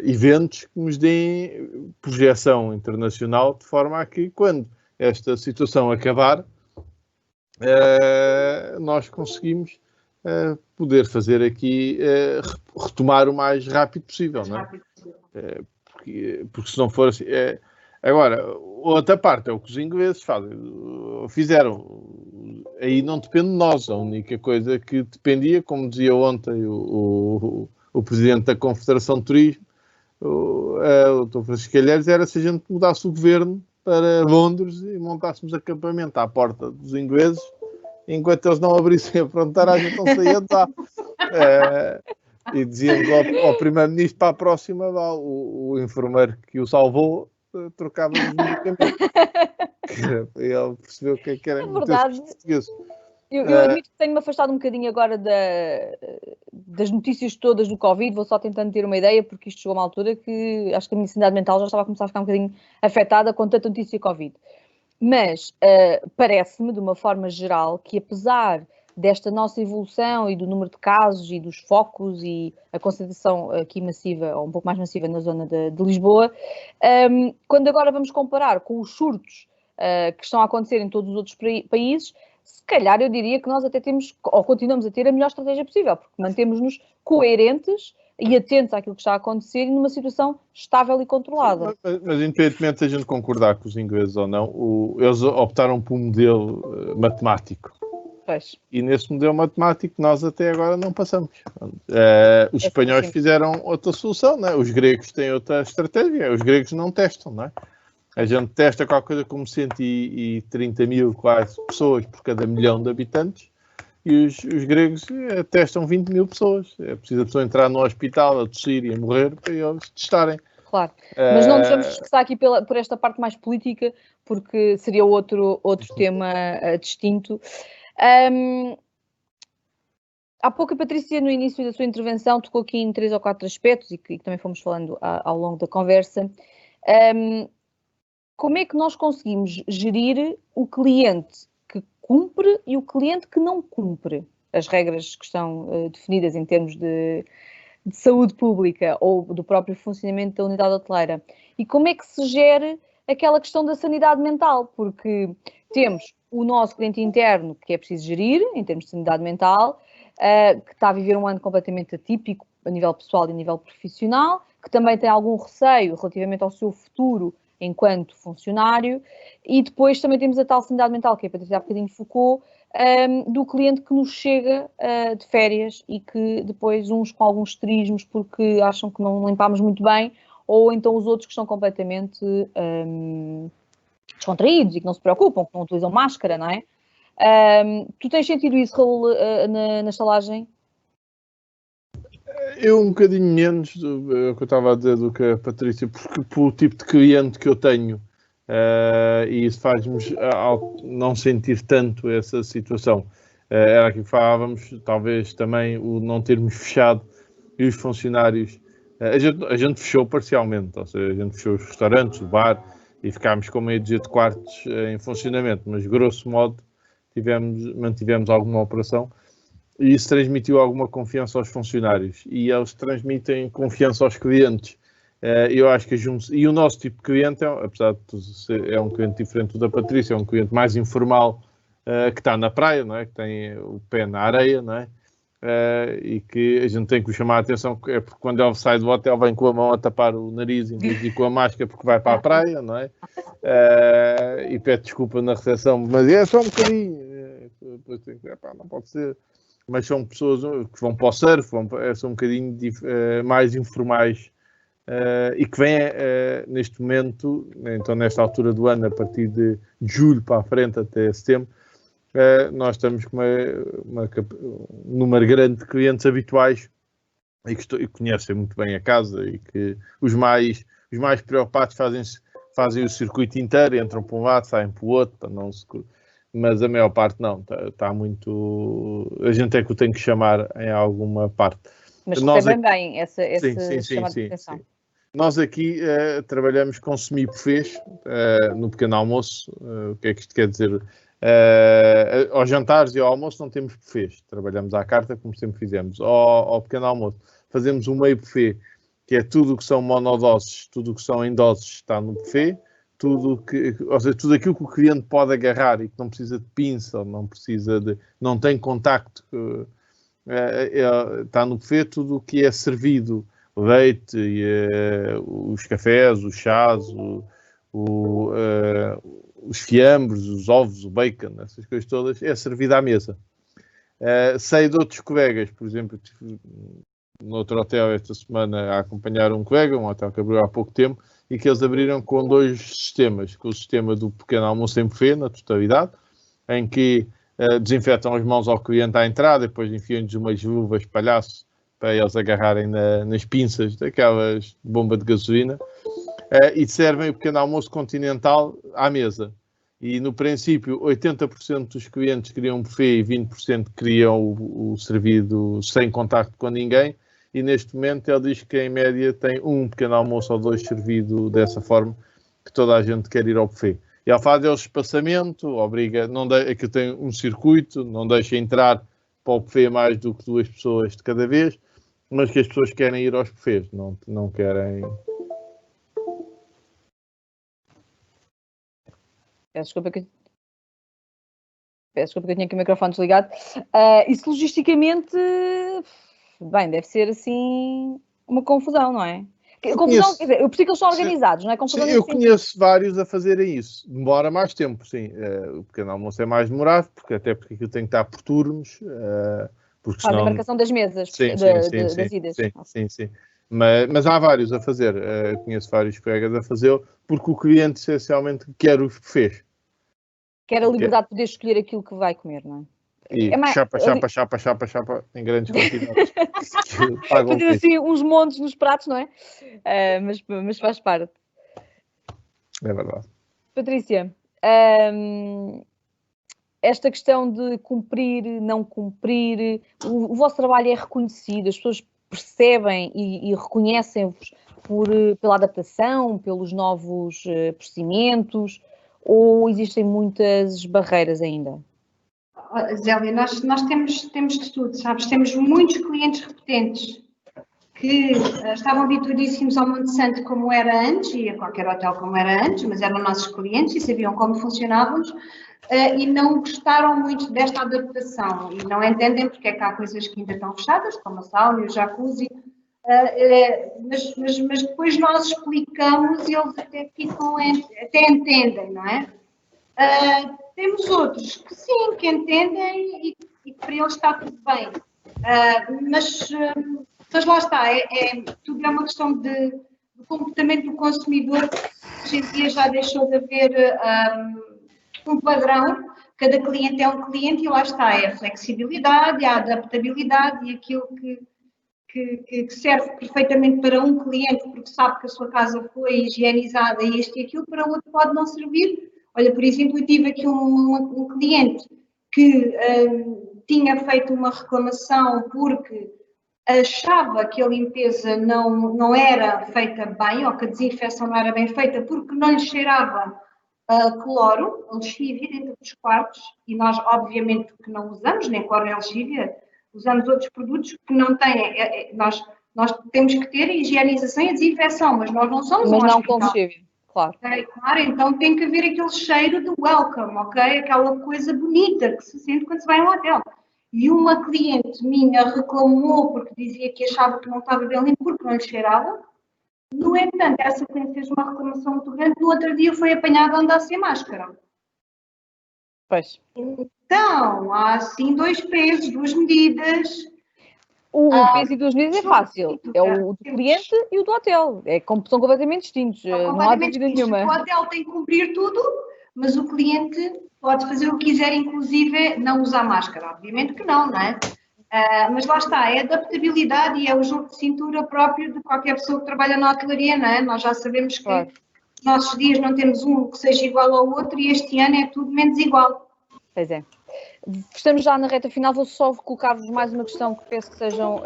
S3: eventos que nos deem projeção internacional, de forma a que, quando esta situação acabar, nós conseguimos poder fazer aqui, retomar o mais rápido possível, não é? Porque se não for assim... Agora, outra parte é o que os ingleses fizeram. Aí não depende de nós. A única coisa que dependia, como dizia ontem o presidente da Confederação de Turismo, o Dr. Francisco Calheiros, era se a gente mudasse o governo para Londres e montássemos acampamento à porta dos ingleses, enquanto eles não abrissem a fronteira, a gente não saía de lá. E dizíamos ao primeiro-ministro, para a próxima, o enfermeiro que o salvou trocava os medicamentos. Ele percebeu que era
S1: verdade.
S3: português.
S1: Eu admito que tenho-me afastado um bocadinho agora das notícias todas do Covid, vou só tentando ter uma ideia, porque isto chegou a uma altura que acho que a minha sanidade mental já estava a começar a ficar um bocadinho afetada com tanta notícia Covid. Mas parece-me, de uma forma geral, que apesar desta nossa evolução e do número de casos e dos focos e a concentração aqui massiva, ou um pouco mais massiva na zona de Lisboa, quando agora vamos comparar com os surtos que estão a acontecer em todos os outros países, se calhar eu diria que nós até temos, ou continuamos a ter a melhor estratégia possível, porque mantemos-nos coerentes e atentos àquilo que está a acontecer e numa situação estável e controlada.
S3: Mas independentemente de a gente concordar com os ingleses ou não, eles optaram por um modelo matemático.
S1: Pois.
S3: E nesse modelo matemático nós até agora não passamos. Os espanhóis fizeram outra solução, não é? Os gregos têm outra estratégia, os gregos não testam, não é? A gente testa qualquer coisa como 130 mil quase pessoas por cada milhão de habitantes e os gregos testam 20 mil pessoas. É preciso a pessoa entrar no hospital, a tossir e a morrer para eles testarem.
S1: Claro, mas não nos vamos discutir aqui por esta parte mais política, porque seria outro tema distinto. Há pouco a Patrícia, no início da sua intervenção, tocou aqui em 3 ou 4 aspectos e que também fomos falando ao longo da conversa. Como é que nós conseguimos gerir o cliente que cumpre e o cliente que não cumpre as regras que estão definidas em termos de saúde pública ou do próprio funcionamento da unidade hoteleira? E como é que se gere aquela questão da sanidade mental? Porque temos o nosso cliente interno, que é preciso gerir, em termos de sanidade mental, que está a viver um ano completamente atípico a nível pessoal e a nível profissional, que também tem algum receio relativamente ao seu futuro enquanto funcionário, e depois também temos a tal sanidade mental, que a Patrícia há bocadinho focou, do cliente que nos chega de férias e que depois uns com alguns esterismos porque acham que não limpámos muito bem, ou então os outros que estão completamente descontraídos e que não se preocupam, que não utilizam máscara, não é? Tu tens sentido isso, Raul, na estalagem?
S3: Eu um bocadinho menos do que eu estava a dizer do que a Patrícia, porque pelo tipo de cliente que eu tenho, e isso faz-me não sentir tanto essa situação. Era aquilo que falávamos, talvez também o não termos fechado e os funcionários. A gente fechou parcialmente, ou seja, a gente fechou os restaurantes, o bar, e ficámos com meio dúzia de quartos em funcionamento, mas grosso modo mantivemos alguma operação. E isso transmitiu alguma confiança aos funcionários e eles transmitem confiança aos clientes. Eu acho que e o nosso tipo de cliente, apesar de tudo ser, é um cliente diferente do da Patrícia, é um cliente mais informal, que está na praia, não é? Que tem o pé na areia, não é? E que a gente tem que chamar a atenção, é porque quando ele sai do hotel vem com a mão a tapar o nariz em vez de ir com a máscara porque vai para a praia, não é? E pede desculpa na recepção, mas é só um bocadinho. Depois tem que, não pode ser. Mas são pessoas que vão para o surf, são um bocadinho mais informais e que vêm neste momento, então nesta altura do ano, a partir de julho para a frente até setembro, nós estamos com um número grande de clientes habituais e que conhecem muito bem a casa e que os mais preocupados fazem o circuito inteiro, entram para um lado, saem para o outro, para não se... Mas a maior parte não, está muito... A gente é que o tem que chamar em alguma parte.
S1: Mas recebem bem esse chamado de atenção.
S3: Sim. Nós aqui trabalhamos com semi-buffets no pequeno almoço. O que é que isto quer dizer? Aos jantares e ao almoço não temos buffets. Trabalhamos à carta, como sempre fizemos. Ao pequeno almoço fazemos um meio buffet, que é tudo o que são monodoses, tudo o que são em doses está no buffet. Ou seja, tudo aquilo que o cliente pode agarrar e que não precisa de pinça, não tem contacto, está no buffet. Tudo o que é servido, leite, os cafés, os chás, os fiambres, os ovos, o bacon, essas coisas todas, é servido à mesa. Sei de outros colegas, por exemplo, no outro hotel esta semana a acompanhar um colega, um hotel que abriu há pouco tempo, e que eles abriram com 2 sistemas, com o sistema do pequeno almoço em buffet, na totalidade, em que desinfetam as mãos ao cliente à entrada, depois enfiam-lhes umas luvas palhaço para eles agarrarem nas pinças daquelas bomba de gasolina, e servem o pequeno almoço continental à mesa. E, no princípio, 80% dos clientes queriam buffet e 20% queriam o servido sem contacto com ninguém. E, neste momento, ele diz que, em média, tem um pequeno almoço ou dois servido dessa forma, que toda a gente quer ir ao buffet. E ele faz o espaçamento, obriga, aqui tem um circuito, não deixa entrar para o buffet mais do que 2 pessoas de cada vez, mas que as pessoas querem ir aos buffets, não querem...
S1: Peço desculpa que eu tinha aqui o microfone desligado. Isso logisticamente, bem, deve ser assim uma confusão, não é? Confusão, quer dizer, eu percebo que eles são organizados, não é? Confusão.
S3: Sim, eu conheço vários a fazerem isso. Demora mais tempo, sim. O pequeno almoço é mais demorado, até porque aquilo tem que estar por turnos. Porque
S1: fazem a marcação das mesas, das idas.
S3: Sim. Mas há vários a fazer. Conheço vários colegas a fazê-lo, porque o cliente essencialmente quer os buffets.
S1: Quer a liberdade de poder escolher aquilo que vai comer, não é?
S3: E chapa, em grandes quantidades.
S1: Fazer assim uns montes nos pratos, não é? Mas faz parte.
S3: É verdade.
S1: Patrícia, esta questão de cumprir, não cumprir, o vosso trabalho é reconhecido, as pessoas percebem e reconhecem-vos pela adaptação, pelos novos procedimentos, ou existem muitas barreiras ainda?
S2: Zélia, nós temos de tudo, sabes? Temos muitos clientes repetentes que estavam habituadíssimos ao Monte Santo como era antes, e a qualquer hotel como era antes, mas eram nossos clientes e sabiam como funcionávamos, e não gostaram muito desta adaptação e não entendem porque é que há coisas que ainda estão fechadas, como a sauna e o jacuzzi, mas depois nós explicamos e eles até entendem, não é? Temos outros que sim, que entendem e para eles está tudo bem. Mas lá está, tudo é uma questão do comportamento do consumidor, que hoje em dia já deixou de haver um padrão, cada cliente é um cliente e lá está, é a flexibilidade, a adaptabilidade e aquilo que serve perfeitamente para um cliente porque sabe que a sua casa foi higienizada e isto e aquilo, para o outro pode não servir. Olha, por exemplo, eu tive aqui um cliente que tinha feito uma reclamação porque achava que a limpeza não era feita bem, ou que a desinfecção não era bem feita porque não lhe cheirava cloro, lexívia dentro dos quartos, e nós obviamente que não usamos, nem cloro nem lexívia, usamos outros produtos que não têm, nós temos que ter a higienização e a desinfecção, mas nós não somos
S1: mas um não com lexívia. Claro.
S2: Okay, claro, então tem que haver aquele cheiro de welcome, ok? Aquela coisa bonita que se sente quando se vai a um hotel. E uma cliente minha reclamou porque dizia que achava que não estava bem limpo porque não lhe cheirava. No entanto, essa cliente fez uma reclamação muito grande, no outro dia foi apanhada a andar sem máscara.
S1: Pois.
S2: Então, há assim 2 pesos, 2 medidas.
S1: O peso e 2 medidas é fácil. É o do cliente e o do hotel. São completamente distintos. Não há dúvida nenhuma.
S2: O hotel tem que cumprir tudo, mas o cliente pode fazer o que quiser, inclusive não usar máscara. Obviamente que não é? Mas lá está, é adaptabilidade e é o jogo de cintura próprio de qualquer pessoa que trabalha na hotelaria, não é? Nós já sabemos que nos nossos dias não temos um que seja igual ao outro e este ano é tudo menos igual.
S1: Pois é. Estamos já na reta final, vou só colocar-vos mais uma questão que penso que sejam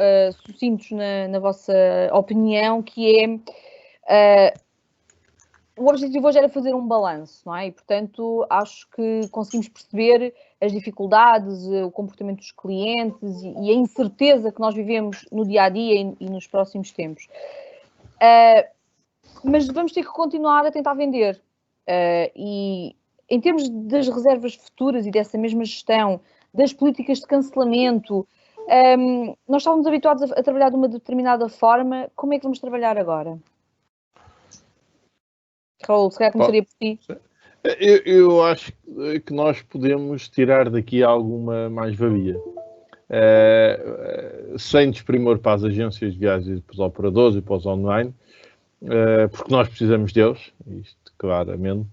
S1: sucintos na vossa opinião, que é o objetivo hoje era fazer um balanço, não é? E, portanto, acho que conseguimos perceber as dificuldades, o comportamento dos clientes e a incerteza que nós vivemos no dia-a-dia e nos próximos tempos. Mas vamos ter que continuar a tentar vender. E em termos das reservas futuras e dessa mesma gestão, das políticas de cancelamento, nós estávamos habituados a trabalhar de uma determinada forma. Como é que vamos trabalhar agora? Raul, se calhar começaria por ti.
S3: Eu acho que nós podemos tirar daqui alguma mais-valia. Sem desprimor para as agências de viagens, para os operadores e para os online, porque nós precisamos deles, isto claramente,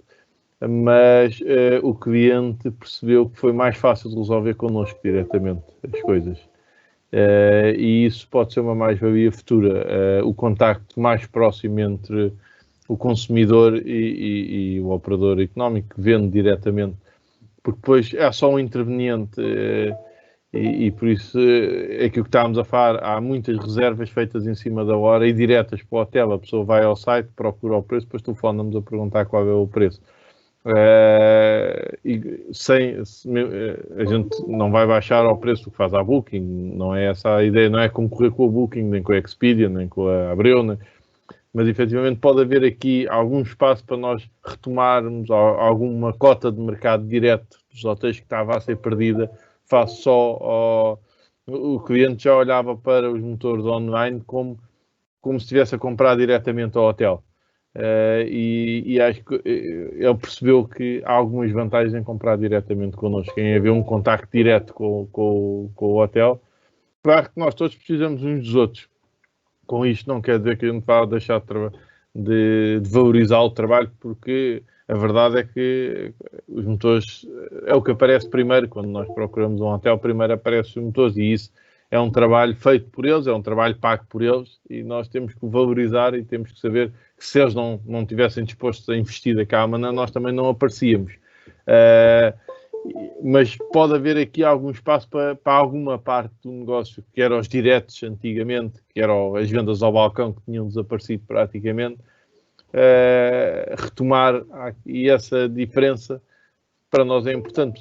S3: mas o cliente percebeu que foi mais fácil de resolver connosco diretamente as coisas. E isso pode ser uma mais-valia futura. O contacto mais próximo entre o consumidor e o operador económico que vende diretamente, porque depois é só um interveniente e por isso é aquilo que estávamos a falar, há muitas reservas feitas em cima da hora e diretas para o hotel, a pessoa vai ao site, procura o preço, depois telefona-nos a perguntar qual é o preço. A gente não vai baixar ao preço que faz a Booking, não é essa a ideia, não é concorrer com a Booking, nem com a Expedia, nem com a Abreu, mas efetivamente pode haver aqui algum espaço para nós retomarmos alguma cota de mercado direto dos hotéis que estava a ser perdida, face só o cliente já olhava para os motores online como se estivesse a comprar diretamente ao hotel. E acho que ele percebeu que há algumas vantagens em comprar diretamente connosco, em haver um contacto direto com o hotel. Claro que nós todos precisamos uns dos outros. Com isto não quer dizer que a gente vá deixar de valorizar o trabalho, porque a verdade é que os motores é o que aparece primeiro. Quando nós procuramos um hotel, primeiro aparecem os motores, e isso é um trabalho feito por eles, é um trabalho pago por eles, e nós temos que valorizar e temos que saber que se eles não tivessem dispostos a investir daquela maneira, nós também não aparecíamos. Mas pode haver aqui algum espaço para alguma parte do negócio, que eram os diretos antigamente, que eram as vendas ao balcão, que tinham desaparecido praticamente, retomar, e essa diferença para nós é importante,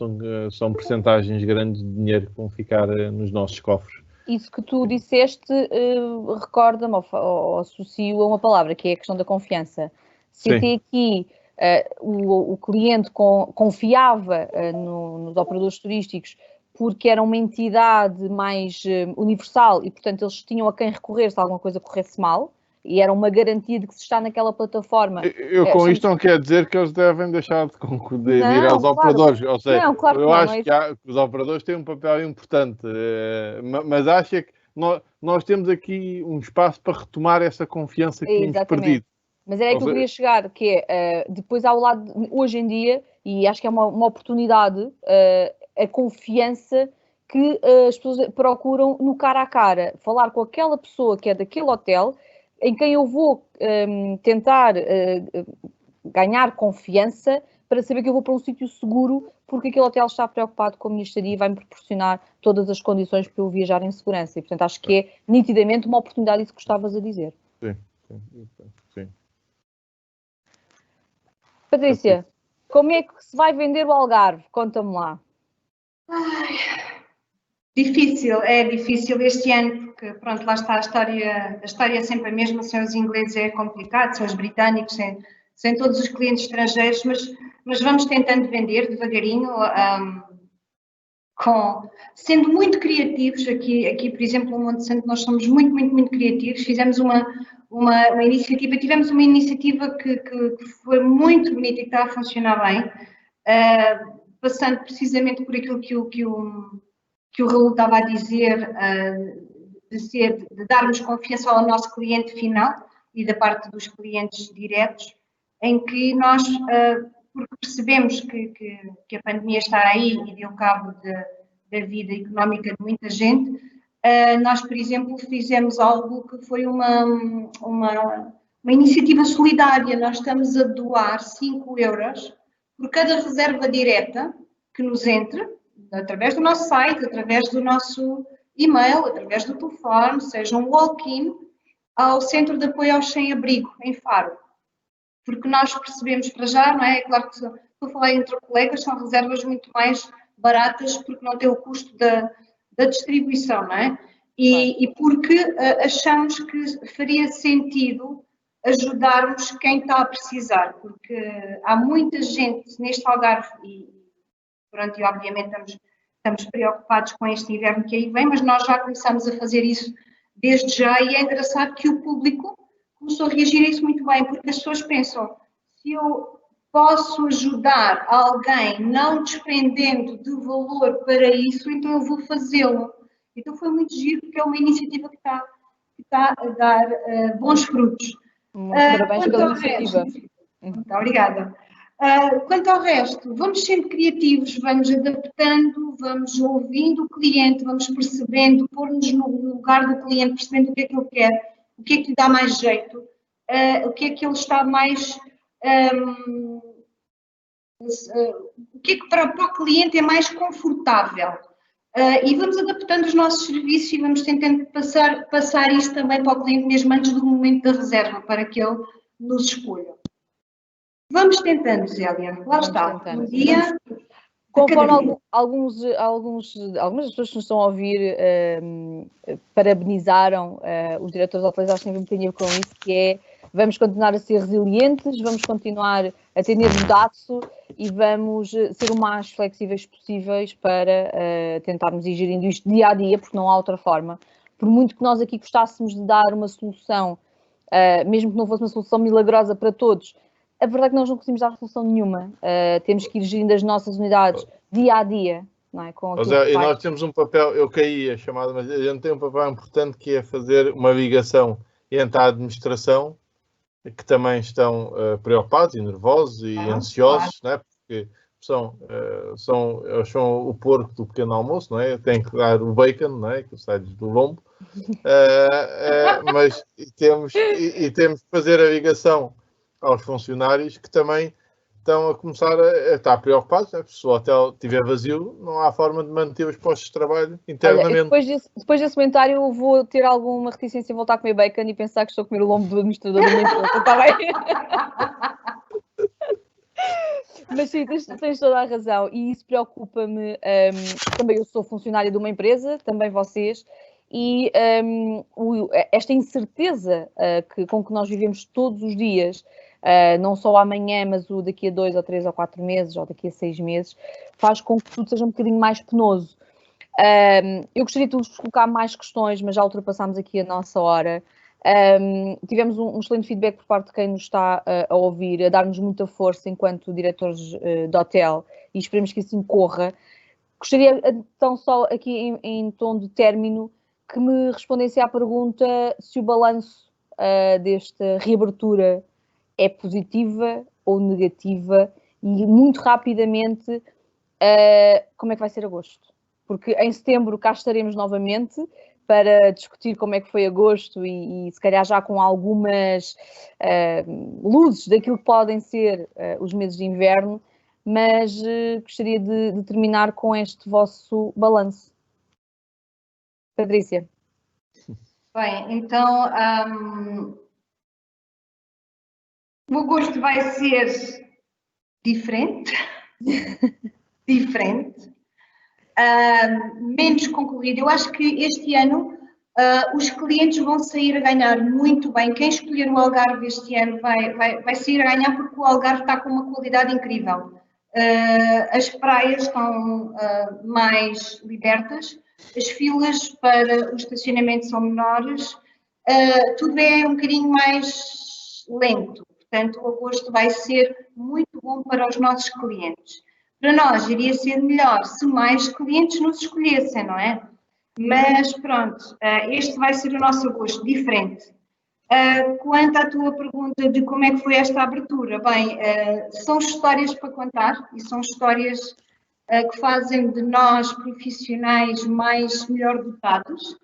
S3: são percentagens grandes de dinheiro que vão ficar nos nossos cofres.
S1: Isso que tu disseste recorda-me ou associo a uma palavra, que é a questão da confiança. Se até aqui o cliente confiava nos operadores turísticos porque era uma entidade mais universal e, portanto, eles tinham a quem recorrer se alguma coisa corresse mal, e era uma garantia de que se está naquela plataforma.
S3: Eu com isto não quer dizer que eles devem deixar de ir aos operadores. Ou seja,
S1: não, claro que
S3: eu
S1: não,
S3: acho que os operadores têm um papel importante, mas acho que nós temos aqui um espaço para retomar essa confiança que tínhamos perdido.
S1: Mas era aí que eu queria chegar, que é, depois ao lado, hoje em dia, e acho que é uma oportunidade, a confiança que as pessoas procuram no cara a cara, falar com aquela pessoa que é daquele hotel, em quem eu vou tentar ganhar confiança para saber que eu vou para um sítio seguro, porque aquele hotel está preocupado com a minha estadia e vai-me proporcionar todas as condições para eu viajar em segurança. E, portanto, acho que é nitidamente uma oportunidade, isso que estavas a dizer.
S3: Sim.
S1: Patrícia, como é que se vai vender o Algarve? Conta-me lá.
S2: Difícil, é difícil este ano, porque pronto, lá está a história é sempre a mesma, sem os ingleses é complicado, sem os britânicos, sem todos os clientes estrangeiros, mas vamos tentando vender devagarinho, sendo muito criativos. Aqui, por exemplo, no Monte Santo, nós somos muito criativos. Fizemos uma iniciativa, tivemos uma iniciativa que foi muito bonita e que está a funcionar bem, passando precisamente por aquilo que o Raul estava a dizer, de darmos confiança ao nosso cliente final e da parte dos clientes diretos, em que nós, porque percebemos que a pandemia está aí e deu cabo da vida económica de muita gente, nós, por exemplo, fizemos algo que foi uma iniciativa solidária. Nós estamos a doar 5 euros por cada reserva direta que nos entre, através do nosso site, através do nosso e-mail, através do telefone, seja um walk-in, ao Centro de Apoio aos Sem-Abrigo, em Faro. Porque nós percebemos para já, não é? É claro que estou a falar entre colegas, são reservas muito mais baratas porque não tem o custo da distribuição, não é? E porque achamos que faria sentido ajudarmos quem está a precisar, porque há muita gente neste Algarve e obviamente estamos preocupados com este inverno que aí vem, mas nós já começamos a fazer isso desde já, e é engraçado que o público começou a reagir a isso muito bem, porque as pessoas pensam, se eu posso ajudar alguém não despendendo de valor para isso, então eu vou fazê-lo. Então foi muito giro, porque é uma iniciativa que está a dar bons frutos.
S1: Parabéns pela iniciativa.
S2: Muito obrigada. Quanto ao resto, vamos sendo criativos, vamos adaptando, vamos ouvindo o cliente, vamos percebendo, pôr-nos no lugar do cliente, percebendo o que é que ele quer, o que é que lhe dá mais jeito. o que é que ele está mais... o que é que para o cliente é mais confortável. E vamos adaptando os nossos serviços e vamos tentando passar isso também para o cliente mesmo antes do momento da reserva, para que ele nos escolha. Vamos tentando, Zélia. Lá está. Um dia...
S1: Conforme algumas das pessoas que nos estão a ouvir parabenizaram os diretores hoteleiros, acho que tem um bocadinho com isso, que é vamos continuar a ser resilientes, vamos continuar a ter nervo de aço e vamos ser o mais flexíveis possíveis para tentarmos ir gerindo isto dia a dia, porque não há outra forma. Por muito que nós aqui gostássemos de dar uma solução, mesmo que não fosse uma solução milagrosa para todos, a verdade é que nós não conseguimos dar solução nenhuma. Temos que ir gerindo as nossas unidades dia a dia. Não é?
S3: E nós temos um papel, eu caí a chamada, mas a gente tem um papel importante que é fazer uma ligação entre a administração, que também estão preocupados e nervosos e ansiosos, não é? Porque são o porco do pequeno almoço, não é? Tem que dar o bacon, não é? Que sai do lombo. Mas temos que fazer a ligação aos funcionários que também estão a começar a estar preocupados, né? Se o hotel estiver vazio, não há forma de manter os postos de trabalho internamente.
S1: Olha, depois desse comentário eu vou ter alguma reticência em voltar a comer bacon e pensar que estou a comer o lombo do administrador da minha empresa, está bem? Mas sim, tens toda a razão e isso preocupa-me. Também eu sou funcionária de uma empresa, também vocês, e esta incerteza com que nós vivemos todos os dias, não só amanhã, mas o daqui a 2 ou 3 ou 4 meses, ou daqui a 6 meses, faz com que tudo seja um bocadinho mais penoso. Eu gostaria de vos colocar mais questões, mas já ultrapassámos aqui a nossa hora. Tivemos um excelente feedback por parte de quem nos está a ouvir, a dar-nos muita força enquanto diretores de hotel, e esperemos que assim corra. Gostaria então só aqui em tom de término que me respondesse à pergunta se o balanço desta reabertura é positiva ou negativa e muito rapidamente como é que vai ser agosto. Porque em setembro cá estaremos novamente para discutir como é que foi agosto e se calhar já com algumas luzes daquilo que podem ser os meses de inverno, mas gostaria de terminar com este vosso balanço. Patrícia.
S2: Bem, então o agosto vai ser diferente, menos concorrido. Eu acho que este ano os clientes vão sair a ganhar muito bem. Quem escolher o Algarve este ano vai sair a ganhar porque o Algarve está com uma qualidade incrível. As praias estão mais libertas, as filas para o estacionamento são menores, tudo é um bocadinho mais lento. Portanto, o agosto vai ser muito bom para os nossos clientes. Para nós iria ser melhor se mais clientes nos escolhessem, não é? Mas pronto, este vai ser o nosso agosto, diferente. Quanto à tua pergunta de como é que foi esta abertura, bem, são histórias para contar e são histórias que fazem de nós profissionais melhor dotados,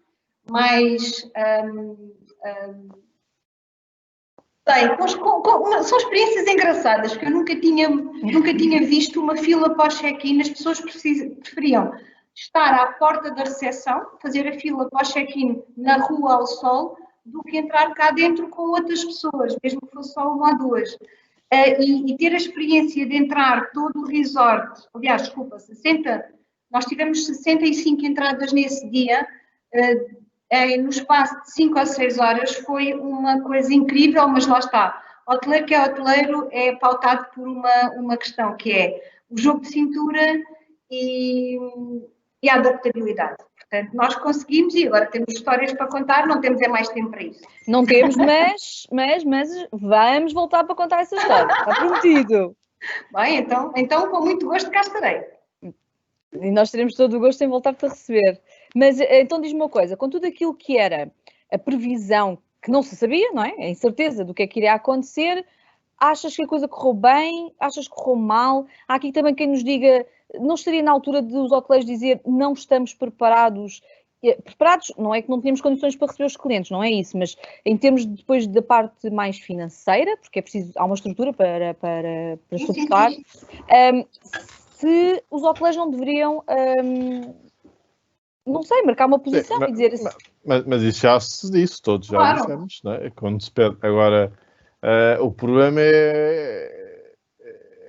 S2: são experiências engraçadas, porque eu nunca tinha visto uma fila para o check-in. As pessoas preferiam estar à porta da recepção, fazer a fila para o check-in na rua ao sol, do que entrar cá dentro com outras pessoas, mesmo que fosse só uma ou duas. E ter a experiência de entrar todo o resort, aliás, desculpa, nós tivemos 65 entradas nesse dia, no espaço de 5 ou 6 horas, foi uma coisa incrível, mas lá está. Hoteleiro que é hoteleiro é pautado por uma questão, que é o jogo de cintura e a adaptabilidade. Portanto, nós conseguimos e agora temos histórias para contar, não temos mais tempo para isso.
S1: Não temos, mas vamos voltar para contar essa história, está prometido.
S2: Bem, então com muito gosto cá estarei.
S1: E nós teremos todo o gosto em voltar-te a receber. Mas então diz-me uma coisa, com tudo aquilo que era a previsão, que não se sabia, não é? A incerteza do que é que iria acontecer, achas que a coisa correu bem? Achas que correu mal? Há aqui também quem nos diga, não estaria na altura de os hoteleiros dizer não estamos preparados preparados, não é que não tínhamos condições para receber os clientes, não é isso, mas em termos depois da parte mais financeira, porque é preciso, há uma estrutura para suportar, se os hoteleiros não deveriam, não sei, marcar uma posição e dizer assim.
S3: Mas isso já se disse, todos já dissemos, não é? Quando se pede. Agora, o problema é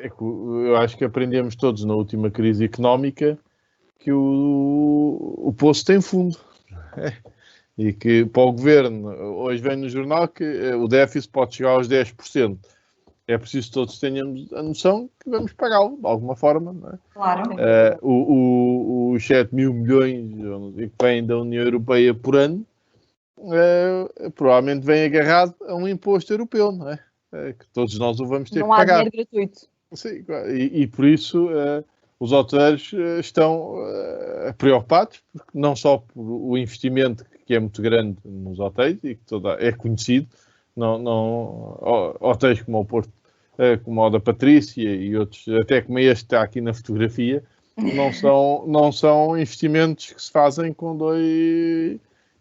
S3: que eu acho que aprendemos todos na última crise económica que o poço tem fundo. E que para o governo, hoje vem no jornal que o déficit pode chegar aos 10%. É preciso que todos tenhamos a noção que vamos pagá-lo de alguma forma. Não é?
S2: Claro.
S3: Os 7 mil milhões que vêm da União Europeia por ano provavelmente vem agarrado a um imposto europeu, não é? Que todos nós o vamos ter que pagar.
S1: Não há dinheiro gratuito.
S3: Sim, e por isso os hoteleiros estão preocupados, porque não só por o investimento que é muito grande nos hotéis e que é conhecido, hotéis como o Porto, como o da Patrícia e outros, até como este que está aqui na fotografia, não são investimentos que se fazem com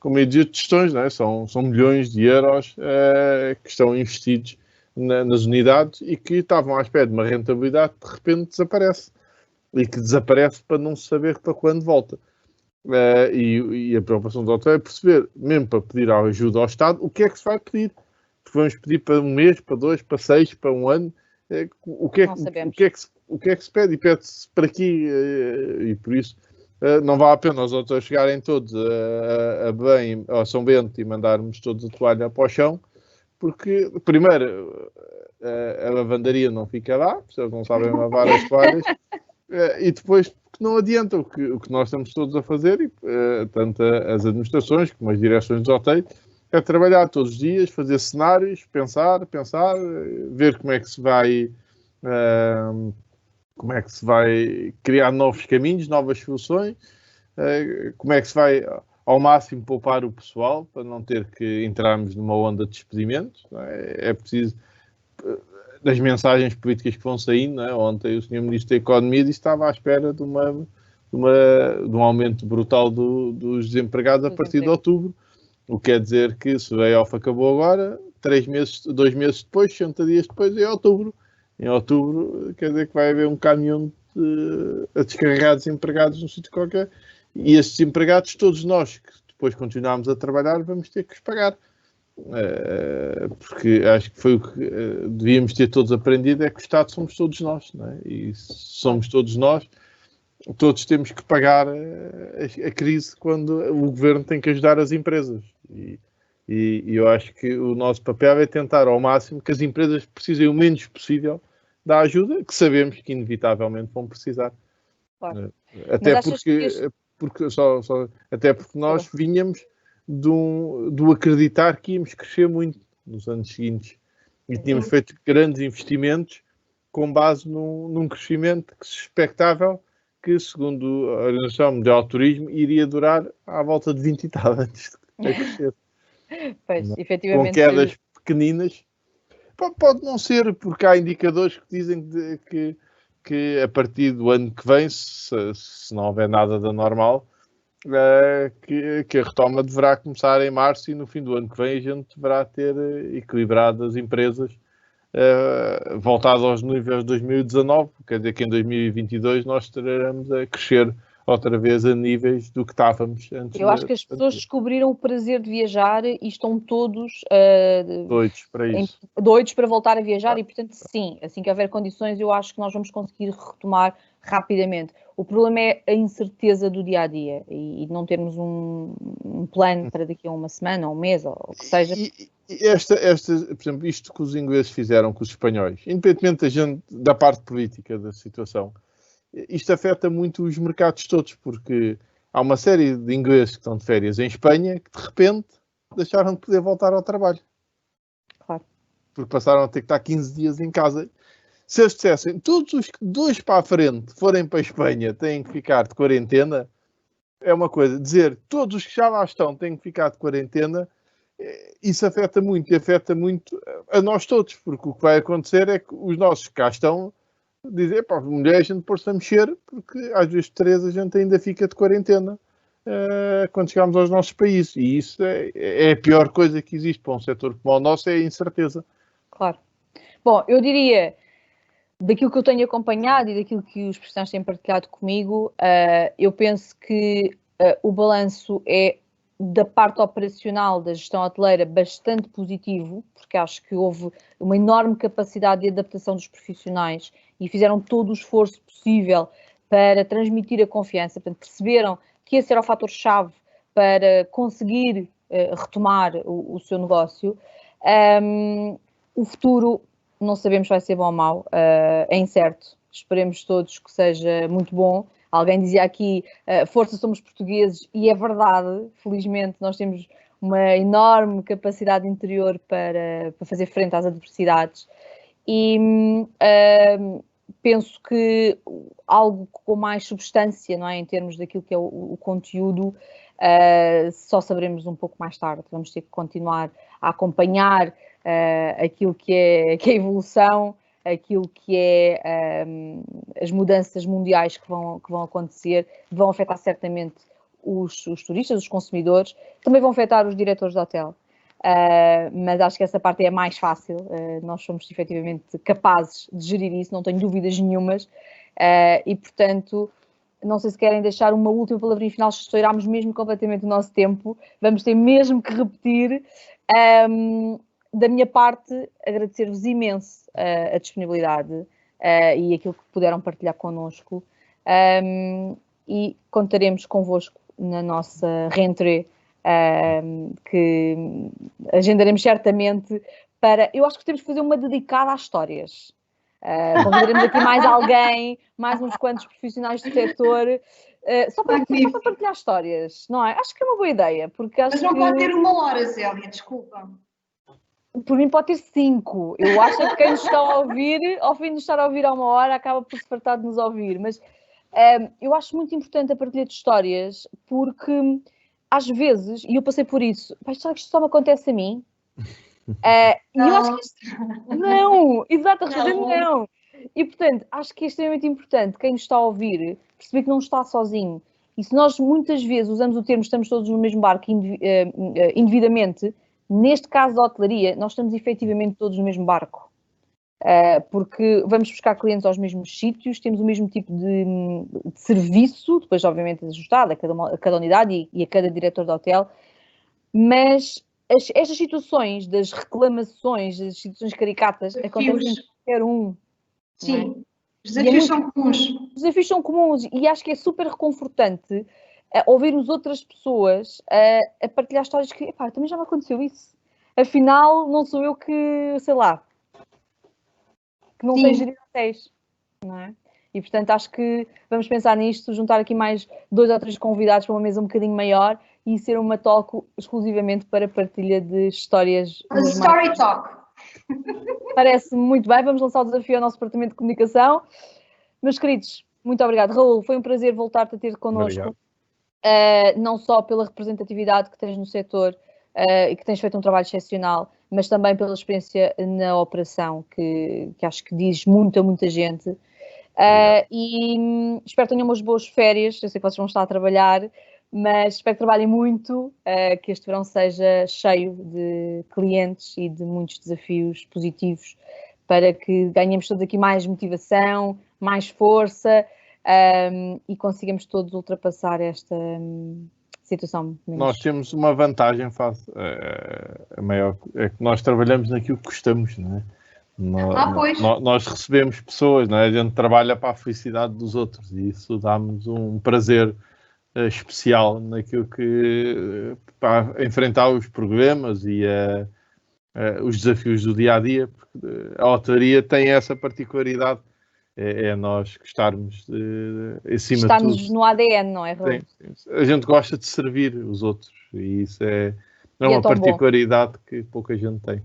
S3: medidas de gestões, não é? São milhões de euros que estão investidos nas unidades e que estavam à espera de uma rentabilidade que de repente desaparece. E que desaparece para não se saber para quando volta. E a preocupação do hotel é perceber, mesmo para pedir ajuda ao Estado, o que é que se vai pedir. Porque vamos pedir para um mês, para 2, para 6, para um ano. O que é que se pede? E pede-se para aqui. E por isso não vale a pena os hotéis chegarem todos a São Bento e mandarmos todos a toalha para o chão, porque, primeiro, a lavandaria não fica lá, porque eles não sabem lavar as toalhas. E depois, porque não adianta o que nós estamos todos a fazer, tanto as administrações como as direções dos hotéis, é trabalhar todos os dias, fazer cenários, pensar, ver como é que se vai criar novos caminhos, novas soluções, como é que se vai ao máximo poupar o pessoal para não ter que entrarmos numa onda de despedimentos. É preciso. Das mensagens políticas que vão saindo, não é? Ontem o Sr. Ministro da Economia disse que estava à espera de um aumento brutal dos desempregados a partir de outubro, o que quer dizer que se o layoff acabou agora, 2 meses depois, 60 dias depois, é outubro. Em outubro quer dizer que vai haver um caminhão a descarregar desempregados num sítio qualquer, e esses desempregados, todos nós que depois continuarmos a trabalhar, vamos ter que os pagar. Porque acho que foi o que devíamos ter todos aprendido, é que o Estado somos todos nós, não é? E somos todos nós, todos temos que pagar a crise quando o governo tem que ajudar as empresas. E eu acho que o nosso papel é tentar ao máximo que as empresas precisem o menos possível da ajuda, que sabemos que inevitavelmente vão precisar.
S1: Claro.
S3: Até porque nós vinhamos do acreditar que íamos crescer muito nos anos seguintes e tínhamos feito grandes investimentos com base num crescimento que se expectável que, segundo a Organização Mundial do Turismo, iria durar à volta de 20 e tal anos a crescer.
S1: Pois, efetivamente.
S3: Com quedas pequeninas. Pode não ser, porque há indicadores que dizem que a partir do ano que vem, se não houver nada da normal, que a retoma deverá começar em março e no fim do ano que vem a gente deverá ter equilibrado as empresas voltadas aos níveis de 2019, quer dizer que em 2022 nós estaremos a crescer outra vez a níveis do que estávamos antes.
S1: Eu acho que as pessoas descobriram o prazer de viajar e estão todos
S3: doidos para isso.
S1: Doidos para voltar a viajar e, portanto, sim, assim que houver condições, eu acho que nós vamos conseguir retomar rapidamente. O problema é a incerteza do dia-a-dia e não termos um plano para daqui a uma semana, ou um mês, ou o que seja.
S3: Por exemplo, isto que os ingleses fizeram com os espanhóis, independentemente da parte política da situação, isto afeta muito os mercados todos, porque há uma série de ingleses que estão de férias em Espanha que, de repente, deixaram de poder voltar ao trabalho.
S1: Claro.
S3: Porque passaram a ter que estar 15 dias em casa. Se eles dissessem, todos os que 2 para a frente forem para a Espanha têm que ficar de quarentena, é uma coisa. Dizer, todos os que já lá estão têm que ficar de quarentena, isso afeta muito. E afeta muito a nós todos, porque o que vai acontecer é que os nossos que cá estão dizer, pá, mulher, a gente pôr-se a mexer, porque às vezes 3 a gente ainda fica de quarentena. quando chegamos aos nossos países. E isso é a pior coisa que existe para um setor como o nosso, é a incerteza.
S1: Claro. Bom, eu diria, daquilo que eu tenho acompanhado e daquilo que os profissionais têm partilhado comigo, eu penso que o balanço é, da parte operacional da gestão hoteleira, bastante positivo, porque acho que houve uma enorme capacidade de adaptação dos profissionais e fizeram todo o esforço possível para transmitir a confiança, portanto, perceberam que esse era o fator-chave para conseguir retomar o seu negócio. O futuro, não sabemos se vai ser bom ou mau, é incerto. Esperemos todos que seja muito bom. Alguém dizia aqui, força, somos portugueses, e é verdade. Felizmente nós temos uma enorme capacidade interior para fazer frente às adversidades. E penso que algo com mais substância, não é, em termos daquilo que é o conteúdo, só saberemos um pouco mais tarde. Vamos ter que continuar a acompanhar aquilo que é a evolução, aquilo que é as mudanças mundiais que vão acontecer, vão afetar certamente os turistas, os consumidores, também vão afetar os diretores de hotel. Mas acho que essa parte é a mais fácil. Nós somos efetivamente capazes de gerir isso, não tenho dúvidas nenhumas. E, portanto, não sei se querem deixar uma última palavrinha final, estourámos mesmo completamente o nosso tempo, vamos ter mesmo que repetir. Da minha parte, agradecer-vos imenso a disponibilidade e aquilo que puderam partilhar connosco, e contaremos convosco na nossa rentrée, que agendaremos certamente para... Eu acho que temos que fazer uma dedicada às histórias. Convidaremos aqui mais alguém, mais uns quantos profissionais do setor, só para partilhar histórias, não é? Acho que é uma boa ideia, porque acho
S2: Mas não
S1: que...
S2: pode ter 1 hora, Zélia, desculpa.
S1: Por mim pode ter 5. Eu acho que quem nos está a ouvir, ao fim de estar a ouvir há 1 hora, acaba por se fartar de nos ouvir. Mas eu acho muito importante a partilha de histórias, porque às vezes, e eu passei por isso, sabe que isto só me acontece a mim? E eu acho que isto... Não! Exato, a resposta é não! E portanto, acho que é extremamente importante quem nos está a ouvir perceber que não está sozinho. E se nós muitas vezes usamos o termo estamos todos no mesmo barco indevidamente, neste caso da hotelaria, nós estamos efetivamente todos no mesmo barco. Porque vamos buscar clientes aos mesmos sítios, temos o mesmo tipo de serviço, depois obviamente ajustado a cada unidade e a cada diretor de hotel, mas estas situações das reclamações, das situações caricatas, acontecem em qualquer um.
S2: Sim, os desafios são comuns.
S1: Os desafios são comuns e acho que é super reconfortante ouvirmos outras pessoas a partilhar histórias que, epá, também já me aconteceu isso. Afinal, não sou eu que, sei lá, que não sei gerir hotéis, não é? E, portanto, acho que vamos pensar nisto, juntar aqui mais 2 ou 3 convidados para uma mesa um bocadinho maior e ser uma talk exclusivamente para partilha de histórias.
S2: Story Talk.
S1: Parece-me muito bem, vamos lançar o desafio ao nosso departamento de comunicação. Meus queridos, muito obrigado. Raul, foi um prazer voltar-te a ter connosco. Não só pela representatividade que tens no setor e que tens feito um trabalho excepcional, mas também pela experiência na operação, que acho que diz muito a muita gente. E espero que tenham umas boas férias. Eu sei que vocês vão estar a trabalhar, mas espero que trabalhem muito, que este verão seja cheio de clientes e de muitos desafios positivos para que ganhemos todos aqui mais motivação, mais força e consigamos todos ultrapassar esta situação.
S3: Nós temos uma vantagem face a maior, é que nós trabalhamos naquilo que gostamos, não é? Nós recebemos pessoas, não é? A gente trabalha para a felicidade dos outros e isso dá-nos um prazer especial naquilo que para enfrentar os problemas e os desafios do dia a dia, porque a hotelaria tem essa particularidade, é nós gostarmos acima de tudo.
S1: Estamos no ADN, não é, Raul?
S3: Sim. A gente gosta de servir os outros e isso é uma particularidade que pouca gente tem.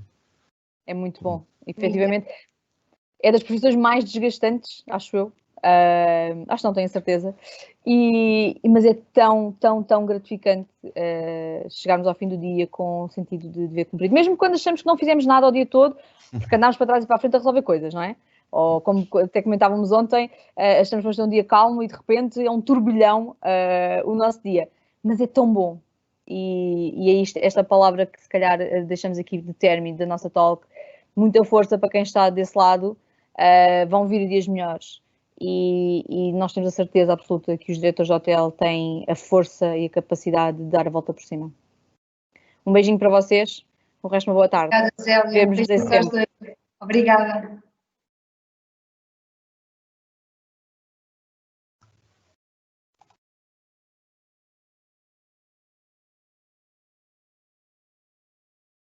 S1: É muito bom. Efetivamente, é das profissões mais desgastantes, acho eu. Acho que não tenho certeza. Mas é tão gratificante chegarmos ao fim do dia com o sentido de dever cumprido. Mesmo quando achamos que não fizemos nada o dia todo, porque andámos para trás e para a frente a resolver coisas, não é? Ou como até comentávamos ontem, achamos que vamos ter um dia calmo e de repente é um turbilhão o nosso dia. mas é tão bom. E é esta palavra que se calhar deixamos aqui de término da nossa talk. Muita força para quem está desse lado, vão vir dias melhores. E nós temos a certeza absoluta que os diretores de hotel têm a força e a capacidade de dar a volta por cima. Um beijinho para vocês, o resto uma boa tarde.
S2: Obrigada, Zélia.
S1: Vemo-nos em setembro.
S2: Obrigada.